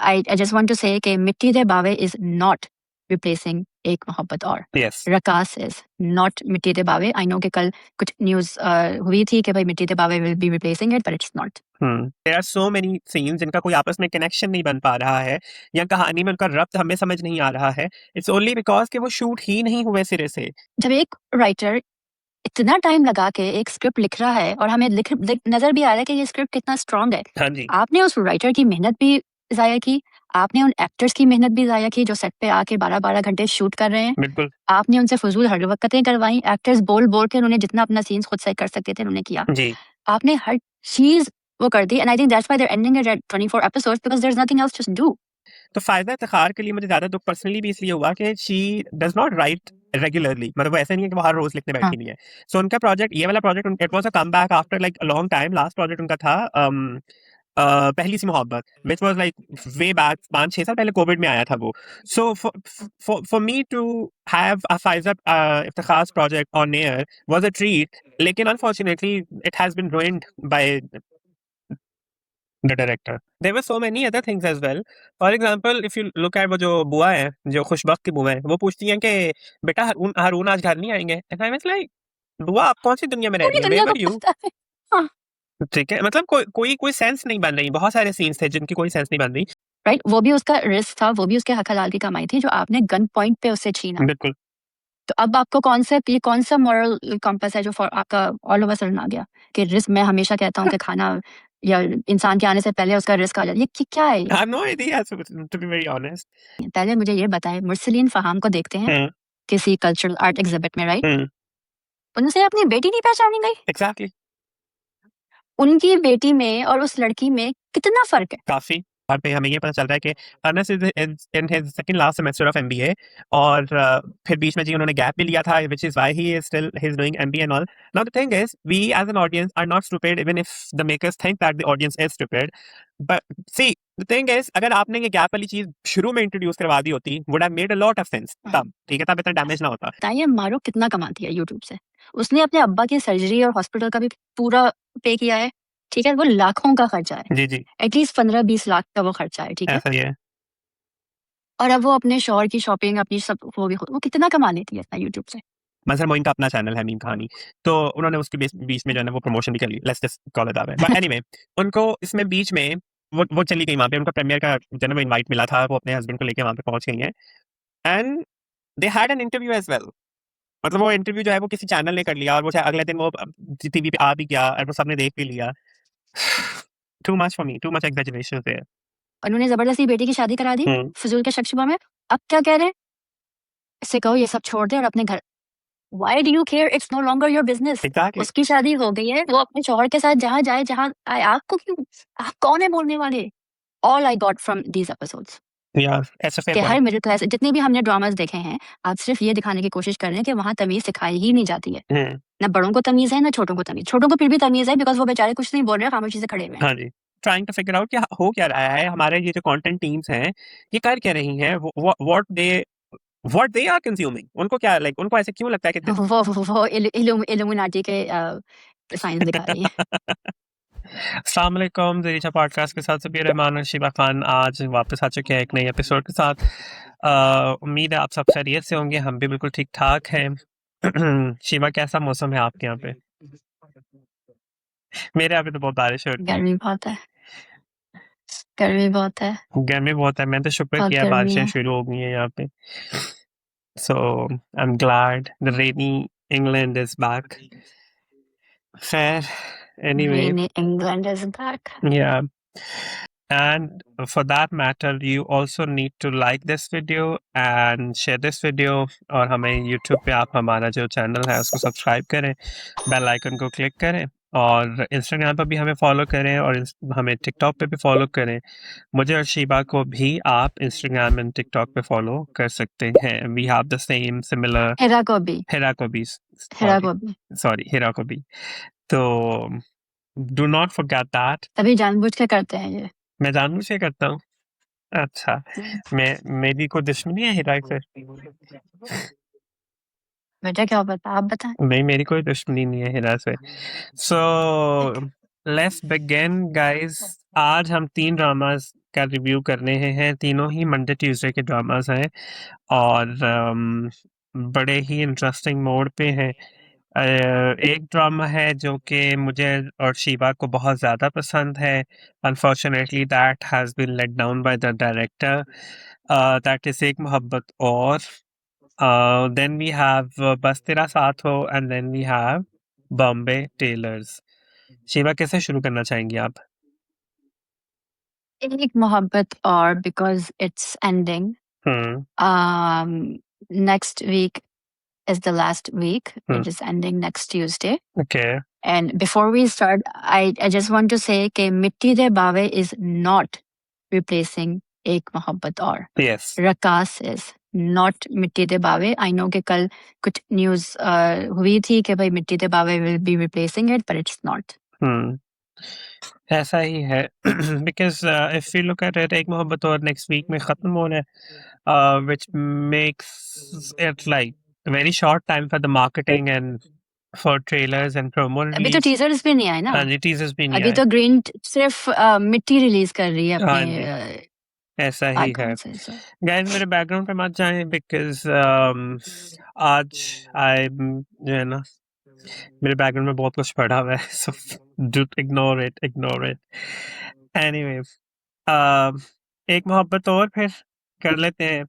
I just want to say कि मिट्टी दे बावे is not replacing एक मोहब्बत और Yes. रकास is not मिट्टी दे बावे. I know कि कल कुछ न्यूज़ हुई थी कि भाई मिट्टी दे बावे will be replacing it, but it's not. There are so many scenes जिनका कोई आपस में कनेक्शन नहीं बन पा रहा है या कहानी में उनका रब्त हमें समझ नहीं आ रहा है. It's only because कि वो शूट ही नहीं हुए सिरे से. जब एक राइटर इतना टाइम लगा के एक स्क्रिप्ट लिख रहा है और हमें नजर भी आ रहा है कि ये स्क्रिप्ट कितना स्ट्रांग है. हाँ जी. आपने उस राइटर की मेहनत भी जाया की, आपने उन एक्टर्स की मेहनत भी जाया की जो सेट पे आके 12-12 घंटे शूट कर रहे हैं. बिल्कुल. आपने उनसे फजूल हरकतें करवाई. एक्टर्स बोल बोल के उन्होंने जितना अपना सीन्स खुद से कर सकते थे उन्होंने किया. जी. आपने हर चीज वो कर दी. And I think that's why they are ending it at 24 episodes because there is nothing else to do. तो फायदा इफ्तिखार के लिए मुझे ज्यादा दुख पर्सनली भी इसलिए हुआ कि she does not right regularly. मतलब वो ऐसा नहीं है कि वो हर रोज लिखने बैठी नहीं है. सो उनका प्रोजेक्ट, ये वाला project, it was a comeback after like a long time. Last project उनका था Pehli Si Mohabbat, which was like way back 5-6 साल पहले. कोविड में आया था वो. So for me to have a Faiza Iftikhar project on air was a treat. लेकिन unfortunately it has been ruined by the director. There were so many other things as well. For example, if you look at वो जो बुआ है, जो खुशबख्त की बुआ है, वो पूछती हैं कि बेटा हारून आज घर नहीं आएंगे. And I was like, बुआ आप कौन सी दुनिया में रह रही हैं? Where were you? हाँ. ठीक है, मतलब कोई सेंस नहीं बन रही. बहुत सारे सीन्स थे जिनकी कोई सेंस नहीं बन रही. राइट. वो भी उसका रिस्क था, वो भी उसके हक हलाल की कमाई थी जो आपने गन पॉइंट पे उससे छीना. बिल्कुल. तो अब आपको कौन सा मॉरल कंपास है जो आपका ऑल ओवर सडन आ गया कि रिस्क. मैं हमेशा कहता हूँ कि खाना या इंसान के आने से पहले उसका रिस्क आ जाता है. ये क्या है? I have no idea, to be very honest. पहले मुझे ये बताएं, मुरसलीन फहाम को देखते हैं किसी कल्चरल आर्ट एग्जिबिट में, राइट? उनसे अपनी बेटी नहीं पहचानी गई. Exactly. उनकी बेटी में और उस लड़की में कितना फर्क है. काफी. और पे हमें ये पता चल रहा है कि Anas is in his second last semester of MBA. और फिर बीच में जी उन्होंने गैप भी लिया था, which is why he is still he is doing MBA and all. Now the thing is, we as an audience are not stupid even if the makers think that the audience is stupid. But see the thing is, अगर आपने ये gap वाली चीज शुरू में introduce करवा दी होती, would have made a lot of sense. तब ठीक है, तब इतना डैमेज ना होता. बताइए मारूफ कितना कमाती है यूट्यूब से. उसने अपने अब्बा की सर्जरी और हॉस्पिटल का भी पूरा पे किया है. ठीक है, वो लाखों का खर्चा है. जी जी. एटलीस्ट 15-20 लाख का वो खर्चा है. ठीक है, ऐसा ही है. और अब वो अपने शौहर की शॉपिंग अपनी सब वो कितना कमा लेती है इतना यूट्यूब से. मजहर मोइन का अपना चैनल है मीम कहानी, तो उन्होंने उसके बीच में जो है ना वो प्रमोशन भी कर ली. Let's just call it that way. But anyway, उनको इसमें बीच में वो चली गई वहां पे. उनका प्रीमियर का जो है ना इनवाइट मिला था, वो अपने हस्बैंड को लेके वहां पे पहुंच गई हैं. And they had an interview as well. मतलब वो इंटरव्यू जो है वो किसी चैनल ने कर लिया और वो अगले दिन वो टीवी पे आ भी गया और वो सबने देख भी लिया. Too much for me, too much exaggeration there. उन्होंने जबरदस्ती बेटी की शादी करा दी फजूल के शक शुबा में. अब क्या कह रहे हैं? इससे कहो ये सब छोड़ दे और अपने घर. Why do you care? It's no longer your business. Exactly. उसकी शादी हो गई है, वो अपने शौहर के साथ जहाँ जाए जहाँ आए. आपको क्यों? आप कौन है बोलने वाले? All I got from these episodes. Yeah, that's a fair कि हर point. मिडिल क्लास जितने भी हमने ड्रामास देखे हैं, आप सिर्फ ये दिखाने की कोशिश कर रहे हैं कि वहाँ तमीज सिखाई ही नहीं जाती है. ना बड़ों को तमीज है ना छोटों को तमीज. छोटों को फिर भी तमीज है बिकॉज वो बेचारे कुछ नहीं बोल रहे हैं, खामोशी से खड़े हुए हैं. हाँ जी. ट्राइंग टू फिगर आउट क्या हो क्या रहा है. हमारे ये जो कंटेंट टीम्स हैं ये कर क्या रही हैं. what they are consuming. उनको क्या, लाइक उनको ऐसे क्यों लगता है कि वो इल्यूमिनाटी के साइंस दिखा रही है. अस्सलाम वालेकुम. ज़रीचा पॉडकास्ट के साथ सबीर रहमान और शिवा खान आज वापस आ चुके हैं एक नए एपिसोड के साथ. उम्मीद है आप सब खैरियत से होंगे. हम भी बिल्कुल ठीक ठाक हैं. शिवा, कैसा मौसम है आपके यहाँ पे? मेरे यहाँ पे तो बहुत बारिश हो रही है. गर्मी बहुत है. गर्मी बहुत है. गर्मी बहुत है. मैंने तो शुक्र बहुत किया गर्मी बारिशें है. शुरू हो गई हैं यहाँ पे. So I'm glad the rainy England is back. Fair. Anyway, Rainy England is back. yeah. And for that matter, you also need to like this video and share this video. और हमें YouTube पे आप हमारा जो channel है उसको subscribe करें, bell icon को क्लिक करें और Instagram पर भी हमें फॉलो करें और हमें TikTok पे भी फॉलो करें. मुझे और शीबा को भी आप Instagram and TikTok पे फॉलो कर सकते हैं. We have the same similar Hera को भी. Hira को भी. तो do not forget that. तभी जानबूझ के करते हैं ये. मैं जानबूझ के करता हूँ. अच्छा, मेरी कोई दुश्मनी है हिरा से? बेटा क्या पता, आप बताएं. नहीं, मेरी कोई दुश्मनी नहीं है हिरा से. So let's begin guys. आज हम 3 ड्रामास का रिव्यू करने हैं। तीनों ही मंडे ट्यूसडे के ड्रामास हैं और बड़े ही इंटरेस्टिंग मोड पे हैं। एक ड्रामा है जो कि मुझे और शिवा को बहुत ज़्यादा पसंद है। Unfortunately that has been let down by the director, that is Ek Mohabbat और। देन वी हैव बस Tera Saath Ho and then we have Bombay tailors. Shiva, कैसे शुरू करना चाहेंगी आप? एक मोहब्बत और, because it's ending. Next week is the last week. It is ending next Tuesday. Okay. And before we start, I just want to say कि मिट्टी दे बावे is not replacing एक मोहब्बत और. Yes. रकास is not मिट्टी दे बावे. I know कि कल कुछ news हुई थी कि भाई मिट्टी दे बावे will be replacing it, but it's not. ऐसा ही है because if you look at it, एक मोहब्बत और next week में खत्म हो रहा है, which makes it like a very short time for the marketing and for trailers and promo अभी तो release. teasers भी नहीं आए ना. हाँ जी, teasers भी नहीं अभी आए. तो ग्रीन सिर्फ मिट्टी रिलीज कर रही है हाँ अपने जी, ऐसा ही है. आइकॉन से. So गाइस, मेरे बैकग्राउंड पे मत जाएं because आज I जो है ना, मेरे बैकग्राउंड में बहुत कुछ पड़ा हुआ है, so do ignore it. Anyways, एक मोहब्बत और फिर कर लेते हैं।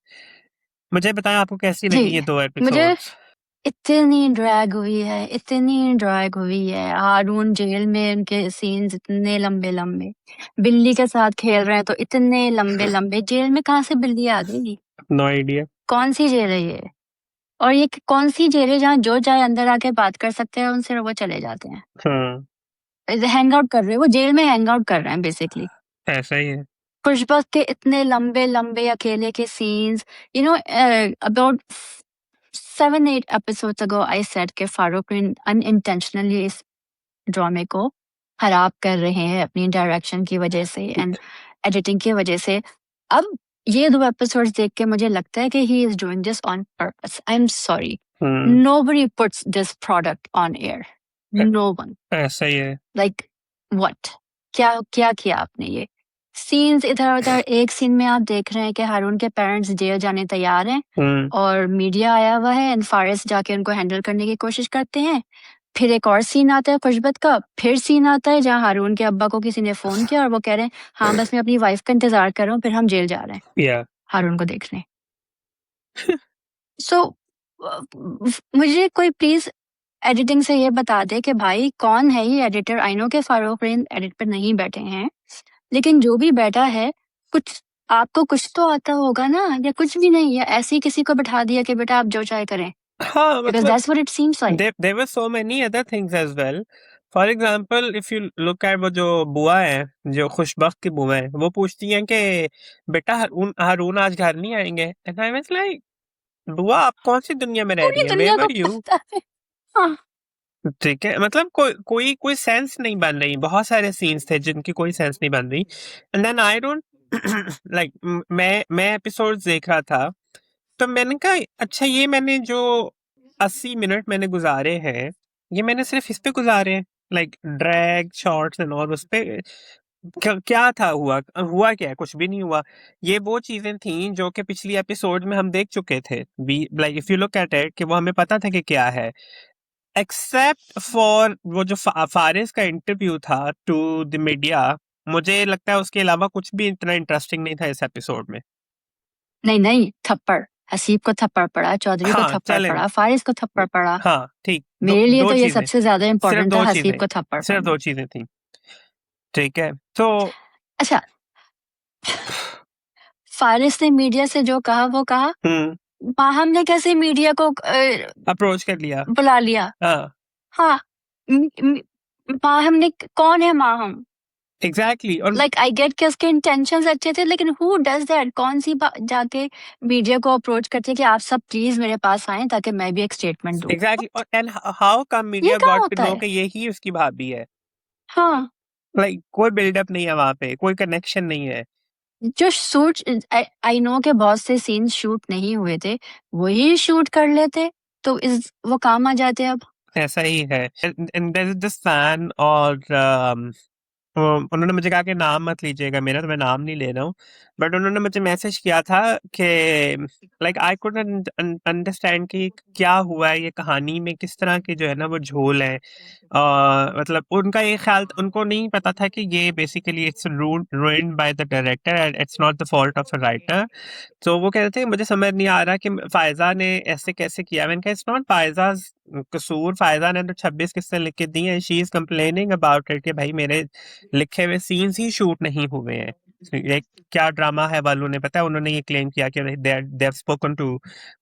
मुझे बताएं आपको कैसी लगी जी, ये 2 मुझे एपिसोड्स? इतनी ड्रैग हुई है. हारून जेल में उनके सीन्स इतने लंबे. बिल्ली के साथ खेल रहे हैं तो इतने लंबे. जेल में कहाँ से बिल्ली आ गई? No idea. कौन सी जेल है ये? और ये कौन सी जेल है जहाँ जो चाहे अंदर आके बात कर सकते हैं उनसे और वो चले जाते हैं? हैंग आउट कर रहे हैं, वो जेल में हैंग आउट कर रहे हैं बेसिकली. ऐसा ही है। खुशबक के इतने लंबे अकेले के scenes. About 7-8 episodes ago I said कि फारूक unintentionally इस ड्रामे को खराब कर रहे हैं अपनी डायरेक्शन की वजह से एंड एडिटिंग की वजह से. अब ये 2 episodes देख के मुझे लगता है कि he is doing this on purpose. I'm sorry. Nobody puts this product on air. No one. ऐसा ही है। Like what? क्या किया आपने ये? सीन्स इधर उधर. एक सीन में आप देख रहे हैं कि हारून के पेरेंट्स जेल जाने तैयार हैं और मीडिया आया हुआ है एंड फारिस जाके उनको हैंडल करने की कोशिश करते हैं. फिर एक और सीन आता है खुशबत का. फिर सीन आता है जहाँ हारून के अब्बा को किसी ने फोन किया और वो कह रहे हैं हाँ बस मैं अपनी वाइफ का इंतजार कर रहा हूँ, फिर हम जेल जा रहे हैं हारून को देखने. सो मुझे कोई प्लीज एडिटिंग से ये बता दे कि भाई कौन है ये एडिटर. आई नो के फारूक एडिट पर नहीं बैठे हैं, लेकिन जो भी बैठा है कुछ आपको कुछ तो आता होगा ना, या कुछ भी नहीं, या ऐसे ही किसी को बैठा दिया कि बेटा आप जो चाहे करें. हाँ, Because मतलब that's what it seems like. there were so many other things as well. For example, if you look at वो जो बुआ है, जो खुशबख्त की बुआ है, वो पूछती हैं कि बेटा हारून आज घर नहीं आएंगे. And I was like, बुआ आप कौन सी दुनिया में रह पूरी रही हैं? दुनिया Where को were you? पता है. हाँ. ठीक है, मतलब कोई सेंस नहीं बन रही. बहुत सारे सीन्स थे जिनकी कोई सेंस नहीं बन रही. And then I don't like मैं एपिसोड्स देख रहा था तो मैंने कहा अच्छा ये मैंने जो 80 मिनट मैंने गुजारे हैं ये मैंने सिर्फ इस पे गुजारे हैं, like drag shorts and all. उस पे क्या था, हुआ क्या? कुछ भी नहीं हुआ. ये वो चीजें थी जो कि पिछली एपिसोड में हम देख चुके थे. Like if you look at it कि वो हमें पता था कि क्या है, एक्सेप्ट फॉर वो जो फारिस का इंटरव्यू था टू द मीडिया. मुझे लगता है उसके अलावा कुछ भी इतना इंटरेस्टिंग नहीं था इस एपिसोड में. नहीं थप्पड़. हसीब को थप्पड़ पड़ा, चौधरी को थप्पड़ पड़ा, फारिस को थप्पड़ पड़ा. हाँ ठीक. मेरे लिए तो ये सबसे ज्यादा इम्पोर्टेंट था, हसीब को थप्पड़. सिर्फ 2 चीजें थी. ठीक है, तो अच्छा फारिस ने मीडिया से जो कहा वो कहा. माहम ने कैसे मीडिया को अप्रोच कर लिया, बुला लिया. हाँ. माहम ने, कौन है माहम? एग्जैक्टली. और लाइक आई गेट कि उसके इंटेंशंस अच्छे थे, लेकिन हु डज दैट? कौन सी जाके मीडिया को अप्रोच करते कि आप सब प्लीज मेरे पास आए ताकि मैं भी एक स्टेटमेंट दूं. Exactly. And how come media got to know कि यही उसकी भाभी है? हाँ. लाइक कोई बिल्डअप नहीं है वहां पे, कोई कनेक्शन नहीं है. जो शूट, आई नो के बहुत से सीन्स शूट नहीं हुए थे, वही शूट कर लेते तो वो काम आ जाते. अब ऐसा ही है. And there is this fan और उन्होंने मुझे कहा कि नाम मत लीजिएगा मेरा, तो मैं नाम नहीं ले रहा हूँ, बट उन्होंने मुझे मैसेज किया था कि लाइक आई कुडंट अंडरस्टैंड कि क्या हुआ है, ये कहानी में किस तरह की जो है ना वो झोल है। मतलब उनका ये ख्याल, उनको नहीं पता था कि ये basically it's ruined bye the director and it's not the fault of a writer. तो वो कह रहे थे मुझे समझ नहीं आ रहा कि फायजा ने ऐसे कैसे किया। मैंने कहा इट्स नॉट फायजाज कसूर, फायजा ने तो 26 किस्सें लिख के दी हैं। She is complaining about it कि भाई मेरे लिखे हुए सीन्स ही शूट नहीं हुए हैं। ये क्या ड्रामा है वालों ने, पता है उन्होंने ये क्लेम किया कि they have spoken to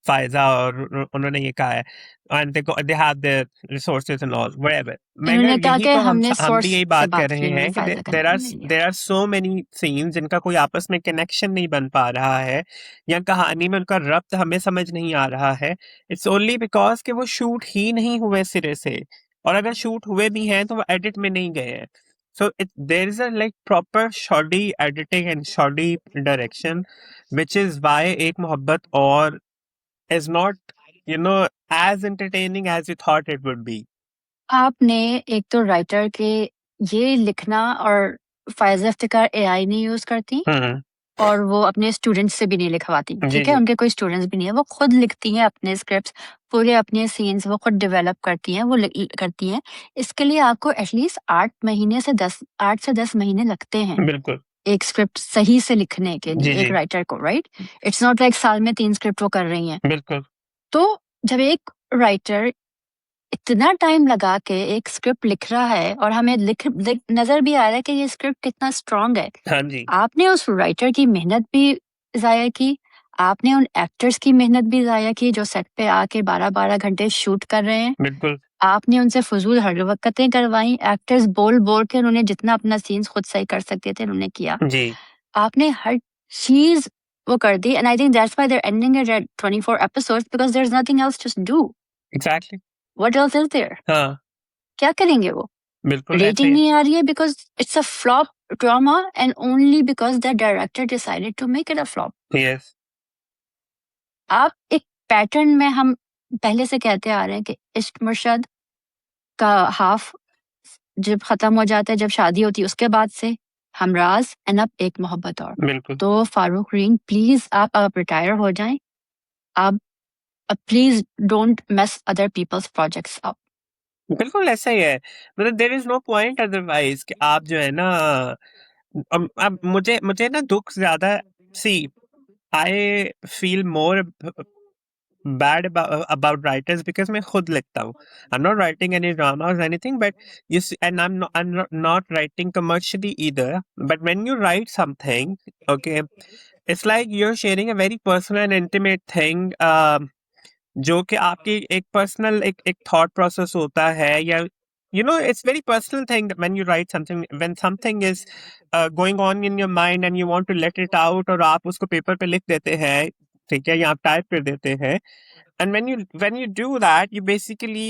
Faiza और उन्होंने ये कहा है and they have the resources and all wherever. मैं इन्होंने कहा यही कि तो हमने हम भी सोर्स यही से बात कर बात रहे की हुई हैं कि फायजा का देयर नाम नहीं लिया। आर सो मेनी सीन्स जिनका कोई आपस में कनेक्शन नहीं बन पा रहा है या कहानी में उनका रब्त हमें समझ नहीं आ रहा है। इट्स ओनली बिकॉज कि वो शूट ही नहीं हुए सिरे से, और अगर शूट हुए भी हैं तो वो एडिट में नहीं गए हैं। So there is a like proper shoddy editing and shoddy direction, which is why एक मोहब्बत और is not, you know, as entertaining as you thought it would be. आपने एक तो राइटर के ये लिखना, और फायजा इफ्तिकार एआई नहीं यूज करती हम्म। और वो अपने स्टूडेंट्स से भी नहीं लिखवाती, जी ठीक है, जी उनके कोई स्टूडेंट्स भी नहीं है, वो खुद लिखती हैं अपने स्क्रिप्ट्स, पूरे अपने सीन्स वो खुद डेवलप करती हैं, वो करती हैं। इसके लिए आपको एटलीस्ट 8 से 10 महीने लगते हैं बिल्कुल। एक स्क्रिप्ट सही से लिखने के लिए, जी एक जी राइटर को, राइट। इट्स नॉट लाइक साल में 3 स्क्रिप्ट वो कर रही हैं। बिल्कुल। तो जब एक राइटर इतना टाइम लगा के एक स्क्रिप्ट लिख रहा है और हमें नजर भी आ रहा है कि ये स्क्रिप्ट कितना स्ट्रांग है, हाँ जी आपने उस राइटर की मेहनत भी जाया की, आपने उन एक्टर्स की मेहनत भी जाया की जो सेट पे आके 12-12 घंटे शूट कर रहे हैं, बिल्कुल। आपने उनसे फजूल हरकतें करवाई, एक्टर्स बोल बोल के उन्होंने जितना अपना सीन्स खुद सही कर सकते थे उन्होंने किया, जी आपने हर चीज वो कर दी। And I think that's why they are ending it at 24 episodes because there is nothing else to do. Exactly. What else is there? हाँ क्या करेंगे वो? बिल्कुल ऐसे रेटिंग ही। नहीं आ रही है because it's a flop drama and only because the director decided to make it a flop. Yes. आप एक पैटर्न में, हम पहले से कहते आ रहे हैं कि इश्क मुर्शद का हाफ जब खत्म हो जाता है, जब शादी होती है, उसके बाद से हमराज एंड अब एक मोहब्बत और। बिल्कुल तो फारूक रीन प्लीज आप रिटायर हो जाएं, आप please don't mess other people's projects up. बिल्कुल ऐसा ही है। मतलब there is no point otherwise कि आप जो है ना, अब मुझे मुझे ना दुख ज्यादा, see I feel more bad about writers because मैं खुद लिखता हूँ. I'm not writing any drama or anything, but you see, and I'm not writing commercially either. But when you write something, okay, it's like you're sharing a very personal and intimate thing. जो कि आपकी एक personal एक thought process होता है, या it's very personal thing that when you write something, when something is going on in your mind and you want to let it out, और आप उसको पेपर पे लिख देते हैं, ठीक है, या आप टाइप कर देते हैं, and when you do that you basically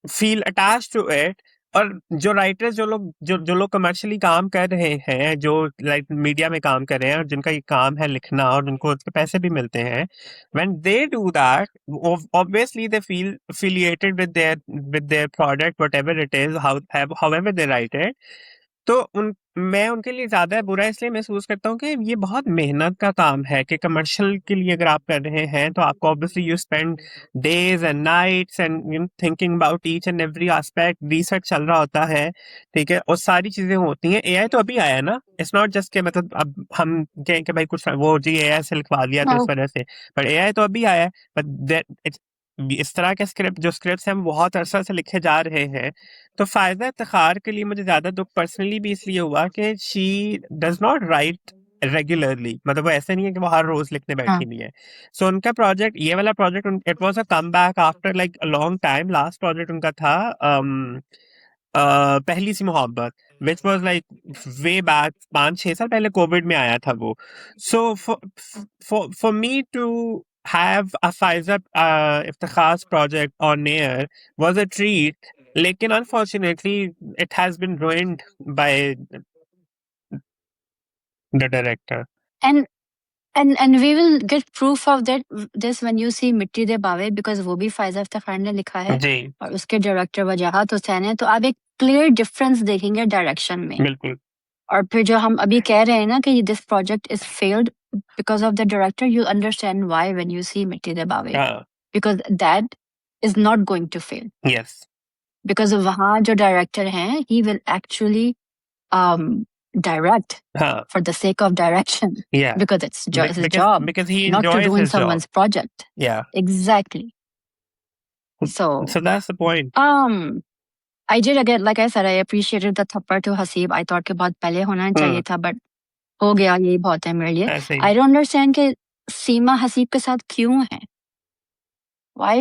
feel attach to it. और जो राइटर्स, जो लोग कमर्शियली काम कर रहे हैं, जो लाइक मीडिया में काम कर रहे हैं और जिनका ये काम है लिखना और उनको उसके पैसे भी मिलते हैं, when they do that obviously they feel affiliated with their product, whatever it is, however they write it। तो मैं उनके लिए ज्यादा बुरा इसलिए महसूस करता हूँ कि ये बहुत मेहनत का काम है कि कमर्शियल के लिए अगर आप कर रहे हैं तो आपको obviously you spend days and nights and thinking about each and every aspect, research चल रहा होता है, ठीक है, और सारी चीजें होती हैं। एआई तो अभी आया है ना, इट्स नॉट जस्ट के मतलब अब हम कहें कि भाई कुछ वो जी एआई से लिखवा दिया तो इस वजह से, पर एआई तो अभी आया है। बट इस तरह के स्क्रिप्ट्स हम बहुत अरसा से लिखे जा रहे हैं। तो फायदा इफ्तिखार के लिए मुझे ज्यादा दुख पर्सनली भी इसलिए हुआ कि she does not right regularly, मतलब वो ऐसे नहीं है कि वो हर रोज लिखने बैठी नहीं है। सो उनका प्रोजेक्ट, ये वाला project, it was a comeback after like a long time. Last project उनका था Pehli Si Mohabbat, which was like way back 5-6 साल पहले, कोविड में आया था वो। So for me to have a Pfizer Iftikhar's project on air was a treat, लेकिन unfortunately it has been ruined by the director. And we will get proof of that this when you see मिट्टी दे बावे, because वो भी फायजा इफ्तिखार ने लिखा है जी और उसके डायरेक्टर वजाहत हुसैन है। तो आप एक क्लियर डिफरेंस देखेंगे डायरेक्शन में। बिल्कुल और फिर जो हम अभी कह रहे हैं ना कि this project is failed because of the director, you understand why when you see Mitti De Bawe, हाँ because that is not going to fail, yes because वहाँ जो डायरेक्टर हैं ही विल एक्चुअली direct हाँ for the sake of direction, yeah because it's his because job because he not to enjoys ruin his job. someone's project. Yeah, Exactly. So that's the point. I did again, like I said, I appreciated the thappa to Haseeb. I thought कि बहुत पहले होना चाहिए था, but हो गया, यही बहुत है मेरे लिए. ऐसे I ही don't understand कि सीमा हसीब के साथ क्यों है. Why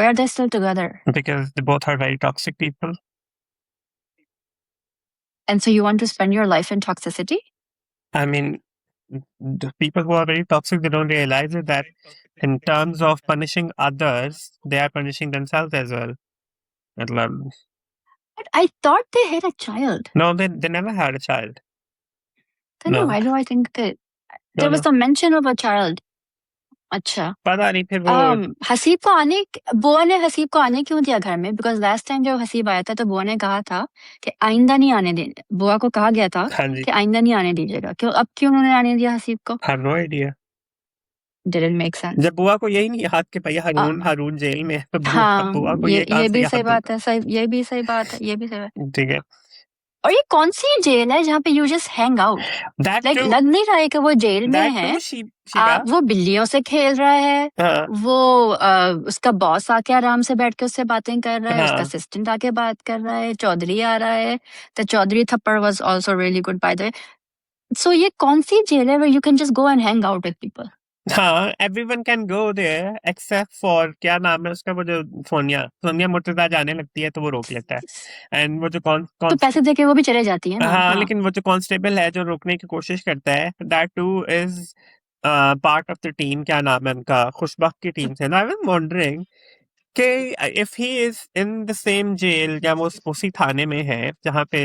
are they still together? because they both are very toxic people. And so you want to spend your life in toxicity? I mean, the people who are very toxic, they don't realize it, that in terms of punishing others, they are punishing themselves as well. मतलब But I thought they had a child. no, they never had a child. Then No. why do I think that No, there was no. a mention of a child? अच्छा पता नहीं फिर वो हसीब को बुआ ने हसीब को आने क्यों दिया घर में? बिकॉज लास्ट टाइम जब हसीब आया था तो बुआ ने कहा था कि आइंदा नहीं आने दे, बुआ को कहा गया था हाँ जी कि आइंदा नहीं आने दीजिएगा। क्यों अब क्यों उन्होंने आने दिया हसीब को? have no idea. Didn't make sense. जब बुआ को यही नहीं याद कि भैया हारून जेल में है, तो हाँ बुआ को ये कहाँ ये से भी याद सही बात होगा? है, सही, ये भी सही बात है, ये भी सही बात है। ठीक है और ये कौन सी जेल है जहाँ पे you just hang out? that like too लग नहीं रहा है कि वो जेल में that है। too शिवा वो बिल्लियों से खेल रहा है, हाँ वो उसका बॉस आके आराम से बैठ के उससे बातें कर रहा है, उसका हाँ असिस्टेंट आके बात कर रहा है, चौधरी आ रहा है, द चौधरी थप्पड़ was also really good by the way. So ये कौन सी जेल है where you can just go and hang out with people? हाँ everyone can go there except for क्या नाम है उसका, वो जो सोनिया मुर्तजा जाने लगती है तो वो रोक लेता है, एंड वो जो तो पैसे देके वो भी चले जाती है ना। हाँ हाँ लेकिन वो जो कांस्टेबल है जो रोकने की कोशिश करता है, that too is part of the team, क्या नाम है उनका, खुशबख्त की टीम से। आई वाज वंडरिंग कि if he is in the same jail या वो उसी थाने में है जहाँ पे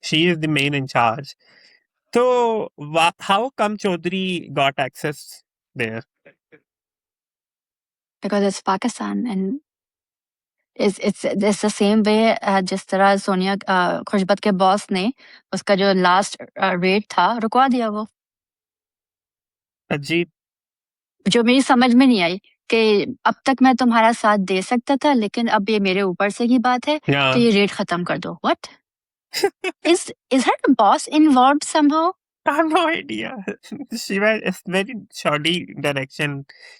she is the main in charge, तो how come Chaudhry got access there? because it's Pakistan and it's the same way जिस तरह सोनिया खुशबत के बॉस ने उसका जो लास्ट रेट था रुकवा दिया। वो अजीब, जो मेरी समझ में नहीं आई कि अब तक मैं तुम्हारा साथ दे सकता था लेकिन अब ये मेरे ऊपर से ही बात है तो ये रेट खत्म कर दो। What is her boss involved somehow? I have no idea. Shiva is very shoddy direction.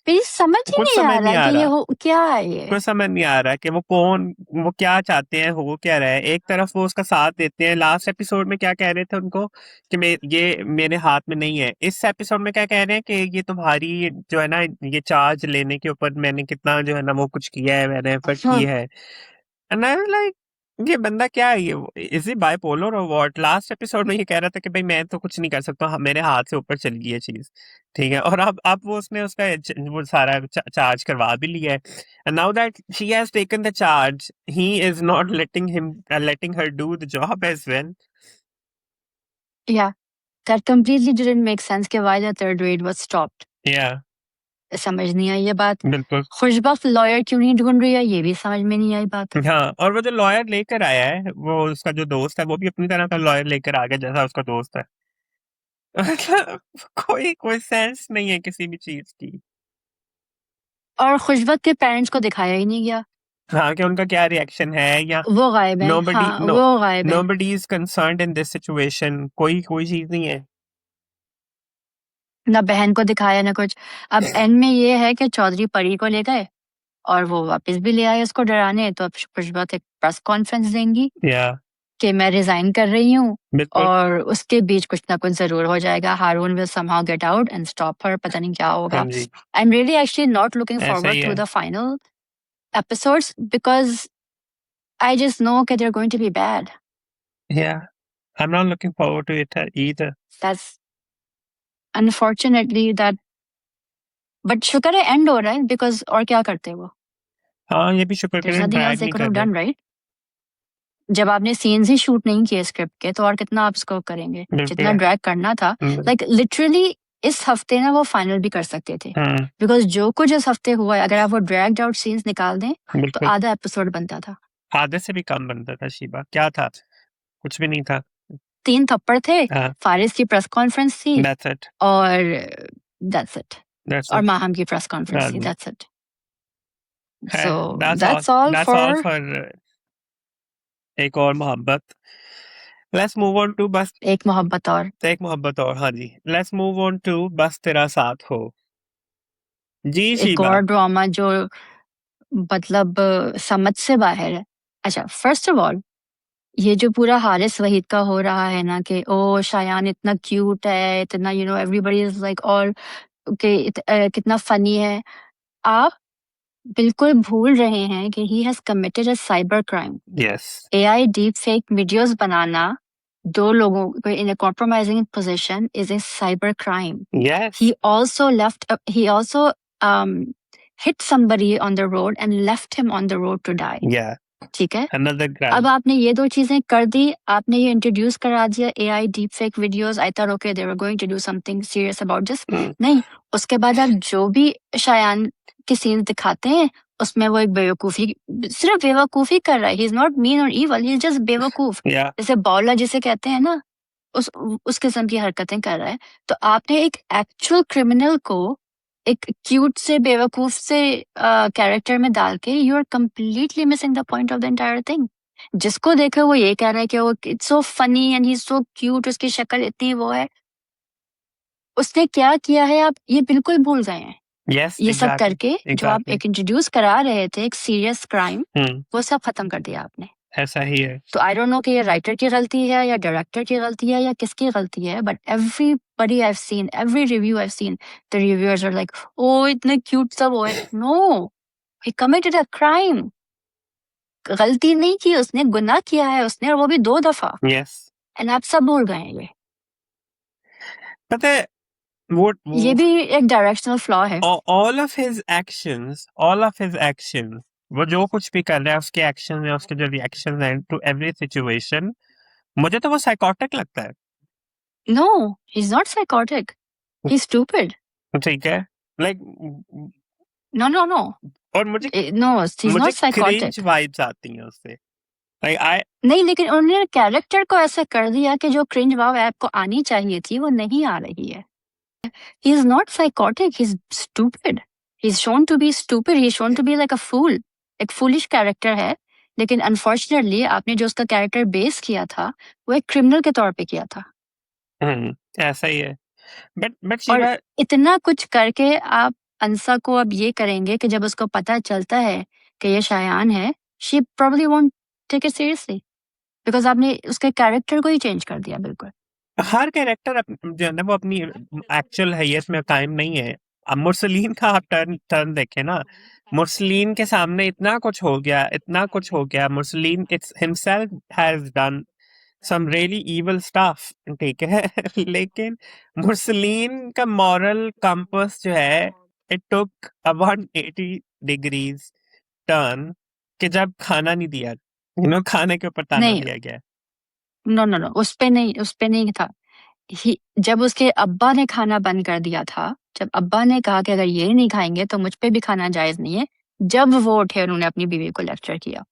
मेरी समझ ही कुछ नहीं आ समझ नहीं रहा आ कि ये रहा। हो क्या है ये। कुछ समझ नहीं आ रहा कि वो क्या चाहते हैं, हो क्या रहा है। एक तरफ वो उसका साथ देते हैं, लास्ट एपिसोड में क्या कह रहे थे उनको कि ये मेरे हाथ में नहीं है। इस एपिसोड में क्या कह रहे हैं कि ये तुम्हारी जो है ना, ये चार्ज लेने के ऊपर मैंने कितना जो है ना वो कुछ किया है, मैंने एफर्ट की है। एंड आई वाज लाइक ये बंदा क्या है, ये इज ही बाइपोलर और व्हाट? लास्ट एपिसोड में ये कह रहा था कि भाई मैं तो कुछ नहीं कर सकता, मेरे हाथ से ऊपर चली गई है चीज, ठीक है। और अब वो उसने उसका वो सारा चार्ज करवा भी लिया है, and now that she has taken the charge, he is not letting her do the job as well. Yeah, that completely didn't make sense कि why the third raid was stopped. Yeah, समझ नहीं आई ये बात। बिल्कुल। खुशबख्त lawyer क्यों नहीं ढूंढ रही है, ये भी समझ में नहीं आई बात। हाँ, और वो जो लॉयर लेकर आया है, वो उसका जो दोस्त है, वो भी अपनी तरह का लॉयर लेकर आ गया जैसा उसका दोस्त है। मतलब कोई सेंस नहीं है किसी भी चीज की। और खुशबख्त के पेरेंट्स को दिखाया ही नहीं गया। हाँ, कि उनका क्या रिएक्शन है, या वो गायब है। हाँ, वो गायब है। nobody is concerned in this situation, कोई चीज नहीं है। ना बहन को दिखाया ना कुछ। अब एंड में ये है कि चौधरी परी को ले गए और वो वापस भी ले आए उसको डराने, तो अब खुशबख्त एक प्रेस कॉन्फ्रेंस देंगी कि मैं रिजाइन कर रही हूँ और उसके बीच कुछ ना कुछ जरूर हो जाएगा। Haroon will somehow get out and stop her, पता नहीं क्या होगा। I am really actually not looking forward to the final episodes because I just know that they're going to be bad. Yeah, I'm not looking forward to it either. That's unfortunately that, but शुक्र है end हो रहा है because और क्या करते वो? हाँ, ये भी शुक्र There's nothing else they could have done, right? जब आपने सीन्स ही शूट नहीं किए स्क्रिप्ट के तो और कितना आप इसको करेंगे? जितना ड्रैग करना था, like literally इस हफ्ते ना वो फाइनल भी कर सकते थे बिकॉज जो कुछ इस हफ्ते हुआ है, अगर आप वो ड्रैग्ड आउट सीन्स निकाल दें तो आधा एपिसोड बनता था। आधे से भी कम बनता था शीबा, क्या था, कुछ भी नहीं था। 3 थप्पड़ थे, हाँ, फारिस की प्रेस कॉन्फ्रेंस थी that's it, और दैट्स इट, that's और it. माहम की प्रेस कॉन्फ्रेंस थी, हाँ, दैट्स इट। है, सो that's all, that's all that's all for for एक और मोहब्बत। Let's move on to बस एक मोहब्बत और। एक मोहब्बत और, हाँ जी। Let's move on to बस तेरा साथ हो। जी एक शीबा। और ड्रामा जो मतलब समझ से बाहर है। अच्छा, फर्स्ट ऑफ ऑल ये जो पूरा हारिस वहीद का हो रहा है ना कि ओ शायान इतना क्यूट है, इतना एवरीबॉडी इज लाइक ऑल के कितना फनी है। आप बिल्कुल भूल रहे हैं कि he has committed a cyber crime. Yes, AI deep fake videos बनाना दो लोगों को in a compromising position is a cyber crime. yes, He also hit somebody on the road and left him on the road to die. yeah, ठीक है, another अब crime. आपने ये 2 चीजें कर दी, आपने ये इंट्रोड्यूस करा दिया AI deep fake videos. I thought okay they were going to do something serious about this. Hmm. नहीं, उसके बाद आप जो भी शायान के सीन्स दिखाते हैं उसमें वो एक बेवकूफी, सिर्फ बेवकूफी कर रहा है। ही इज नॉट मीन और इवल, ही इज जस्ट बेवकूफ। Yeah, जैसे बॉलर जिसे कहते हैं ना, उस किस्म की हरकतें कर रहा है। तो आपने एक एक्चुअल क्रिमिनल को एक क्यूट से बेवकूफ से कैरेक्टर में डाल के you are completely missing the point of the entire thing. जिसको देखो वो ये कह रहा है कि वो it's so funny and he is so cute, उसकी शक्ल इतनी वो है। उसने क्या किया है आप ये बिल्कुल भूल गए हैं। yes, ये सब exactly, करके जो आप exactly. एक इंट्रोड्यूस करा रहे थे एक सीरियस क्राइम, Hmm. वो सब खत्म कर दिया आपने। ऐसा ही है। तो आई डोंट नो कि ये राइटर की गलती है या डायरेक्टर की गलती है या किसकी गलती है, but everybody I have seen, every review I have seen, the reviewers are like oh इतने क्यूट सब वो है। No, he committed a crime. गलती नहीं की उसने, गुनाह किया है उसने, और वो भी 2 दफा। Yes. एंड आप सब भूल गए हैं ये। पता है वो ये भी एक डायरेक्शनल फ्लॉ है। all of his actions, वो जो कुछ भी कर रहा है उसके एक्शन है, उसके जो रिएक्शन है टू एवरी सिचुएशन, मुझे तो वो साइकोटिक लगता है। No, he is not psychotic, he is stupid. ठीक है, लाइक नो नो नो और मुझे नो, ही इज मुझे नॉट साइकोटिक। क्रिंज वाइब्स आती हैं उससे, लाइक आई नहीं, लेकिन उन्होंने कैरेक्टर को ऐसा कर दिया कि जो क्रिंज वाव आपको आनी चाहिए थी वो नहीं आ रही है। He is not psychotic, he's stupid. He's shown to be stupid, he's shown to be like a fool. एक foolish character है, लेकिन unfortunately आपने जो उसका कैरेक्टर बेस किया था वो एक क्रिमिनल के तौर पे किया था। ऐसा ही है। बट और शिवा, इतना कुछ करके आप अंसा को अब ये करेंगे कि जब उसको पता चलता है कि ये शायान है, she probably won't take it seriously because आपने उसके कैरेक्टर को ही चेंज कर दिया बिल्कुल। हर कैरेक्टर जो है ना वो अपनी एक्चुअल हैसियत में कायम नहीं है। अब मुरसलीन का आप टर्न देखें ना, मुरसलीन के सामने इतना कुछ हो गया, इतना कुछ हो गया। Mursaleen it's himself has done some really evil stuff, ठीक है लेकिन मुरसलीन का मॉरल कंपास जो है, it took a 180 degrees turn कि जब खाना नहीं दिया, खाने के ऊपर ताना नहीं, दिया गया। नो नो नो, उस पे नहीं था। जब उसके अब्बा ने खाना बंद कर दिया था, जब अब्बा ने कहा कि अगर ये नहीं खाएंगे तो मुझ पे भी खाना जायज नहीं है, जब वो उठे उन्होंने अपनी बीवी को लेक्चर किया।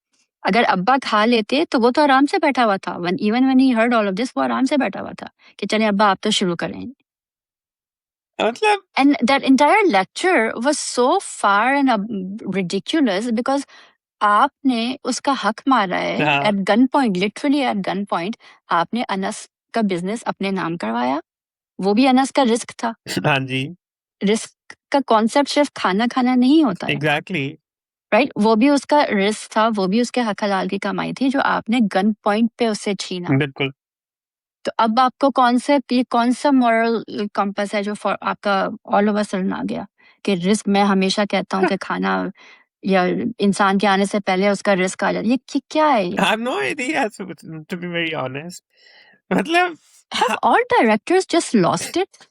अगर अब्बा खा लेते तो वो तो आराम से बैठा हुआ था। Even when he heard all of this, वो आराम से बैठा हुआ था कि चले अब्बा आप तो शुरू करें। मतलब and that entire lecture was so far and ridiculous because आपने उसका हक मारा है हाँ, at gun point, literally at gun point. आपने अनस का बिजनेस अपने नाम करवाया, वो भी अनस का रिस्क था। हाँ जी, रिस्क का कॉन्सेप्ट सिर्फ खाना खाना नहीं होता है, एग्जैक्टली, राइट? वो भी उसका रिस्क था, वो भी उसके हक हलाल की कमाई थी जो आपने गन पॉइंट पे उससे छीना। बिल्कुल। तो अब आपको कॉन्सेप्ट, ये कौन सा मॉरल कंपास है जो आपका ऑल ओवर सडन आ गया कि रिस्क? मैं हमेशा कहता हूँ कि खाना या इंसान के आने से पहले उसका रिस्क आ जाता है। ये क्या है ये? I have no idea, to be very honest. मतलब Have all directors just lost it?